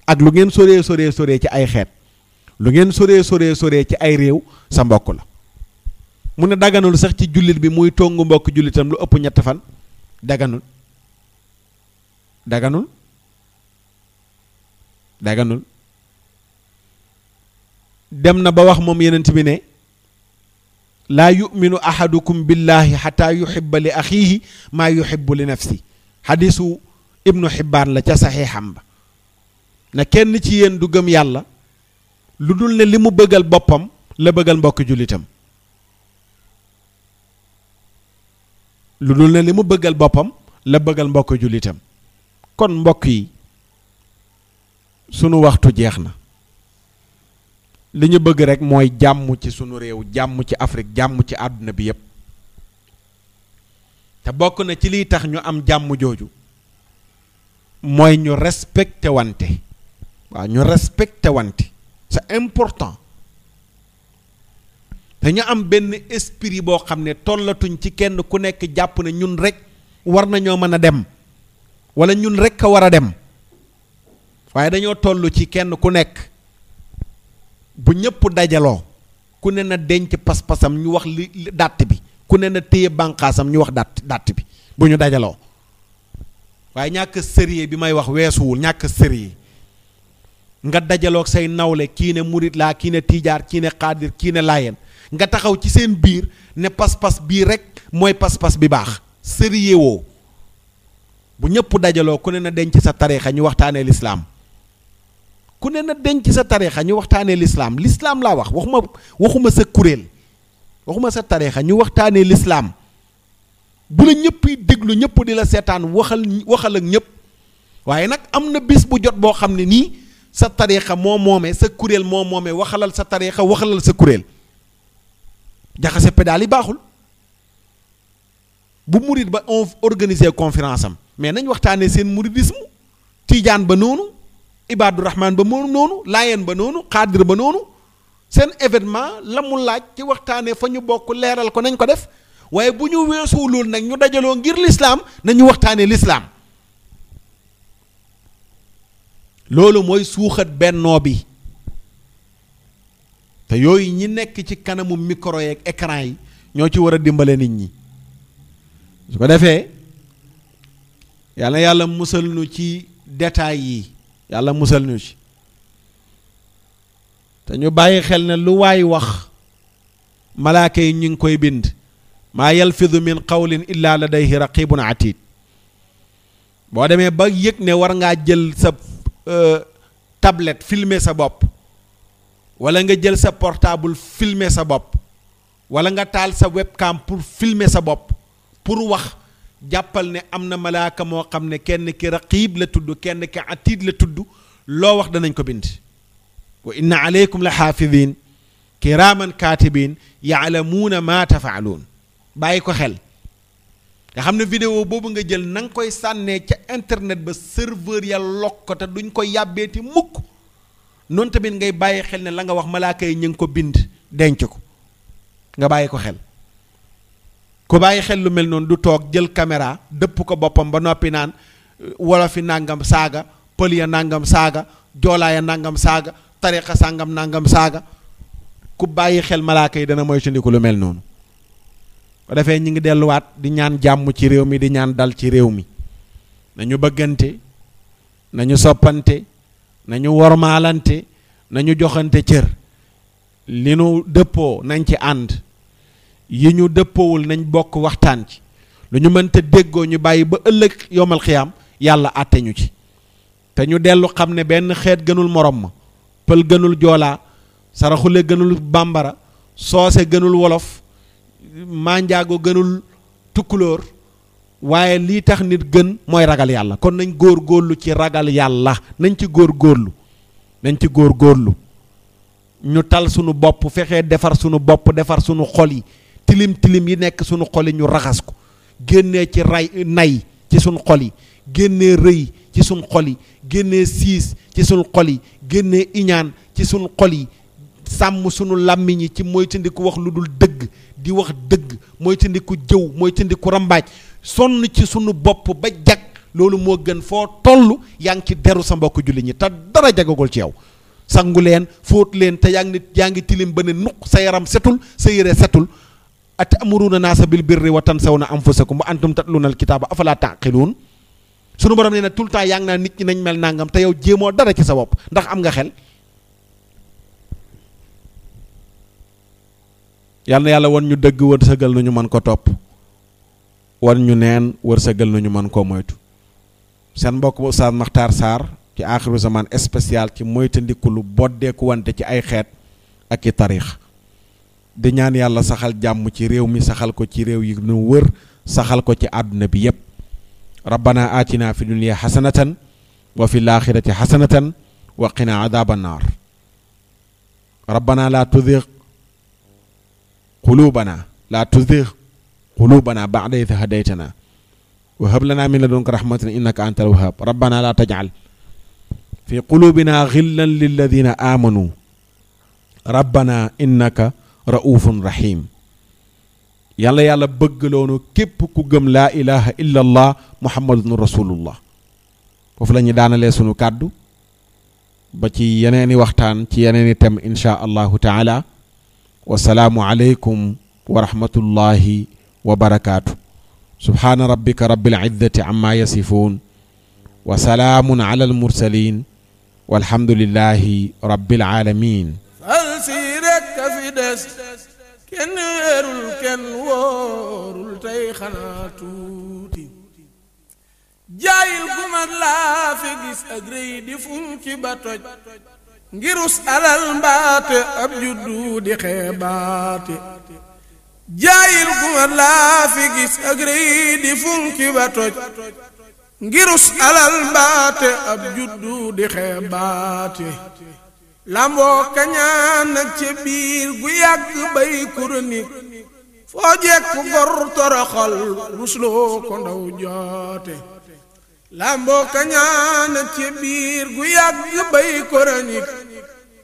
ak lu ngeen soree ci ay xeet, lu ngeen soree ci ay réew, sa mbokk la. mu ne daganul sax ci jullit bi muy tongu mbokk jullitam lu ëpp 3 fan, daganul dem na ba wax moom yenent bi ne laa yuminu ahadukum billahi xata yuhibba li axiihi maa yuhibbu li nafsi. xadisu ibnu xibbaan la ca saxiixam ba, na kenn ci yéen du gëm yàlla lu dul ne li mu bëggal boppam la bëggal mbokk jullitam, lu dul ne li mu bëggal boppam la bëggal mbokk jullitam. kon mbokk yi sunu waxtu jeex na. li ñu bëgg rek mooy jàmm ci sunu réew, jàmm ci Afrique, jàmm ci àdduna bi yépp. te bokk na ci liy tax ñu am jàmm jooju mooy ñu respecté wante. waaw, ñu respecté wante, c'est important. te ñu am benn esprit boo xam ne tollatuñ ci kenn ku nekk jàpp ne ñun rek war nañoo mën a dem wala ñun rek a war a dem, waaye dañoo toll ci kenn ku nekk bu ñëpp dajaloo ku ne na denc pas-pasam ñu wax li dàtt bi, ku ne na téye bànqaasam ñu wax dàtt bi bu ñu dajaloo. waaye ñàkk sérieux bi may wax weesuwul ñàkk sérieux nga dajaloog say nawle, kii ne murit laa, kii ne tiijaar, kii ne xaadir, kii ne laayeen, nga taxaw ci seen biir ne pas-pas bii rek mooy pas-pas bi baax. sérieux woo. bu ñëpp dajaloo ku ne na denc sa tariixa ñu waxtaanee lislaam, ku ne na denc sa tariixa ñu waxtaanee lislaam. lislaam laa wax, waxuma sa kuréel, waxuma sa tariixa, ñu waxtaanee lislaam. bu la ñëpp déglu, ñëpp di la seetaan, waxal ak ñëpp. waaye nag am na bis bu jot boo xam ne nii sa tariixa moo moomee, sa kuréel moo moomee, waxalal sa tariixa, waxalal sa kuréel. jaxase pédale yi baaxul. bu murit ba organiser conférence am, mais nañ waxtaanee seen muridisme. tiijaan ba noonu, ibaadu rahmaan ba noonu, laayeen ba noonu, xaadir ba noonu. seen événement la mu laaj ci waxtaanee fa ñu bokk leeral ko nañ ko def. waaye bu ñu weesu loolu nag ñu dajaloo ngir lislaam nañu waxtaanee lislaam. loolu mooy suuxat bennoo bi. te yooyu ñi nekk ci kanamu micro yeeg écran yi ñoo ci war a dimbale nit ñi. su ko defee yàlla musal nu ci détails yi, yàlla musal nu ci. te ñu bàyyi xel ne lu waay wax malaaka yi ñu ngi koy bind. maa yalfidu min qawlin illa ladayhi raqibun atid. boo demee ba yëg ne war ngaa jël sa tablette filmer sa bopp, wala nga jël sa portable filmer sa bopp, wala nga taal sa webcam pour filmer sa bopp, pour wax, jàppal ne am na malaaka moo xam ne kenn ki raqib la tudd, kenn ki atid la tudd. loo wax danañ ko bind. wa inna aleykum la xaafidin kiraaman kaatibin yaalamuuna ma tafaaluun. bàyyi ko xel. nga xam ne vidéo boobu nga jël na nga koy sànnee ca internet ba, serveur ya lokk ko te duñ ko yàbbeeti mukk. noonu tamit ngay bàyyi xel ne la nga wax malaaka yi ñu ngi ko bind denc ko, nga bàyyi ko xel. ku bàyyi xel lu mel noonu du toog jël caméra dëpp ko boppam ba noppi naan wolofi nangam saaga, pël ya nangam saaga, joolaaya nangam saaga, tariqa sàngam nangam saaga. ku bàyyi xel malaaka yi dana moytandiku lu mel noonu. bu defee ñu ngi delluwaat di ñaan jàmm ci réew mi, di ñaan dal ci réew mi. nañu bëggante, nañu soppante, nañu wormaalante, nañu joxante cër. li nu dëppoo nañ ci ànd, yi ñu dëppoowul nañ bokk waxtaan ci. lu ñu mënta déggoo ñu bàyyi ba ëllëg yowmal xiyaam yàlla àtte ñu ci. te ñu dellu xam ne benn xeet gënul morom ma. pël gënul joolaa, saraxule gënul bambara, soose gënul wolof, manjaago gënul tukkulóor. waaye lii tax nit gën mooy ragal yàlla. kon nañ góor góorlu ci ragal yàlla, nañ ci góor góorlu, nañ ci góor góorlu. ñu tal sunu bopp, fexee defar sunu bopp, defar sunu xol yi. tilim tilim yi nekk sunu xol yi ñu raxas ko. génnee ci nay ci sunu xol yi, génnee rëy ci sunu xol yi, génnee siis ci sunu xol yi, génnee iñaan ci sunu xol yi. sàmm sunu làmmiñ yi ci moytandiku wax lu dul dëgg, di wax dëgg, moytandiku jëw, moytandiku rambaaj. sonn ci sunu bopp ba jag loolu moo gën foo toll yaa ngi ci deru sa mbokk julli ñi te dara jagagul ci yow sangu leen fóot leen te yaa ngi tilim ba ne nuq sa yaram setul sa yére setul atamuruna naasa bil birri wa tansawna anfusakum wa antum tatluna alkitaaba afala taqiluun sunu borom nee na tout le temps yaa ngi naan nit ñi nañ mel nangam te yow jéemoo dara ci sa bopp ndax am nga xel. yal na yàlla wan ñu dëgg wërsëgal nu ñu mën ko topp wan ñu neen wërsëgal nu ñu mën koo moytu. seen mbokk bu Oustaz Makhtar Sarr ci Axiru Zaman spécial ci moytandiku lu boddeeku wante ci ay xeet ak i tariix di ñaan yàlla saxal jàmm ci réew mi saxal ko ci réew yi nu wër saxal ko ci àdduna bi yépp. rabbana atina fi dunya xasanatan wa fi laaxirati xasanatan wa qina adaaba naar. rabbana laa tuzigh quluubana ba'da idh hadaytana wa hab lana min ladunka rahmatan innaka antal wahhab. rabbana laa taj'al fi quluubina ghillan lilladhina amanu rabbana innaka ra'ufun rahim. yàlla bëgg loonu képp ku gëm laa ilaha illa allah muhammadun rasulullah. foofu la ñu daanalee sunu kàddu ba ci yeneeni waxtaan ci yeneeni tem insha allahu taala. wasalaamu aleykum wa rahmatullahi wa barakaatu. subhaana rabbika rabbil izzati amma yasifuun wa salaamun ala al mursalin walhamdulillahi rabbil alamin. fal si rekk a fi des kenn weerul kenn wóorul tey xanaa tuuti jaayil gu mat laa fi gis ak rëy di funki ba toj ngirus alal mbaate ab juddu di xeebaate jaayil gu mat laa fi gis ak rëy di funki ba toj ngirus alal mbaate ab juddu di xeebaate lamboo kañaan ak ca biir gu yàgg bay kuronik foo jekku gor toroxal rusloo ko ndaw joote lamboo kañaan ak ca biir gu yàgg bay kuronik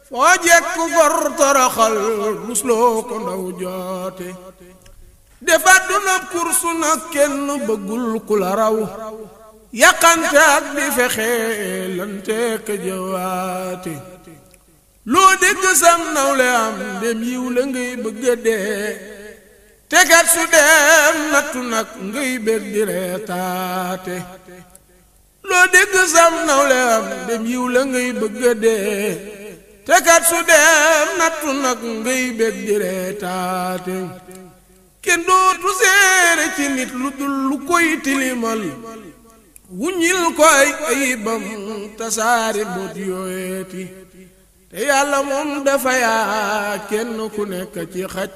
foo jekku gor toroxal rusloo ko ndaw joote defa dunab kursu nag kenn bëggul ku la raw yàqante ak di fexe lante ka jëwaate loo dégg sam nawle am dem yiw la ngay bëgg a dee tekat su dem nattu nag ngay bég di reetaate loo dégg sam nawle am dem yiw la ngay bëgg a dee tekat su dem nattu nag ngay bég di reetaate kenn dootu seere ci nit lu dul lu koy tilimal wuññil ko ay ayibam tasaari bot yooyeeti te yàlla moom dafa yaa kenn ku nekk ci xaj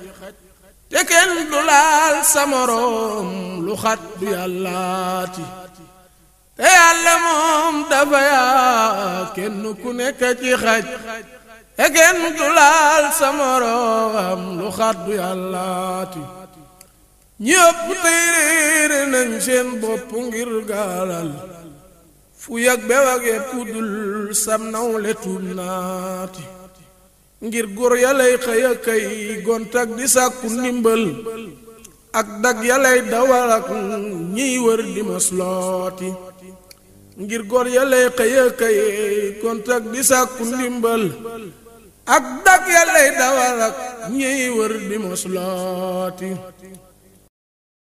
te kenn du laal sa moroom lu xat du yàllaati te yàlla moom dafa yaa kenn ku nekk ci xaj te kenn du laal sa moroom lu xat du yàllaati ñëpp tey réere nañ seen bopp ngir gaalal fu yàgg be wagee puddul sam nawle tuub naati ngir góor yalay xëy a kay gontak di sàkku ndimbal ak dag yalay dawal ak ñiy wër di maslooti ngir góor yalay xëy a kay gontak di sàkku ndimbal ak dag yalay dawal ak ñiy wër di maslooti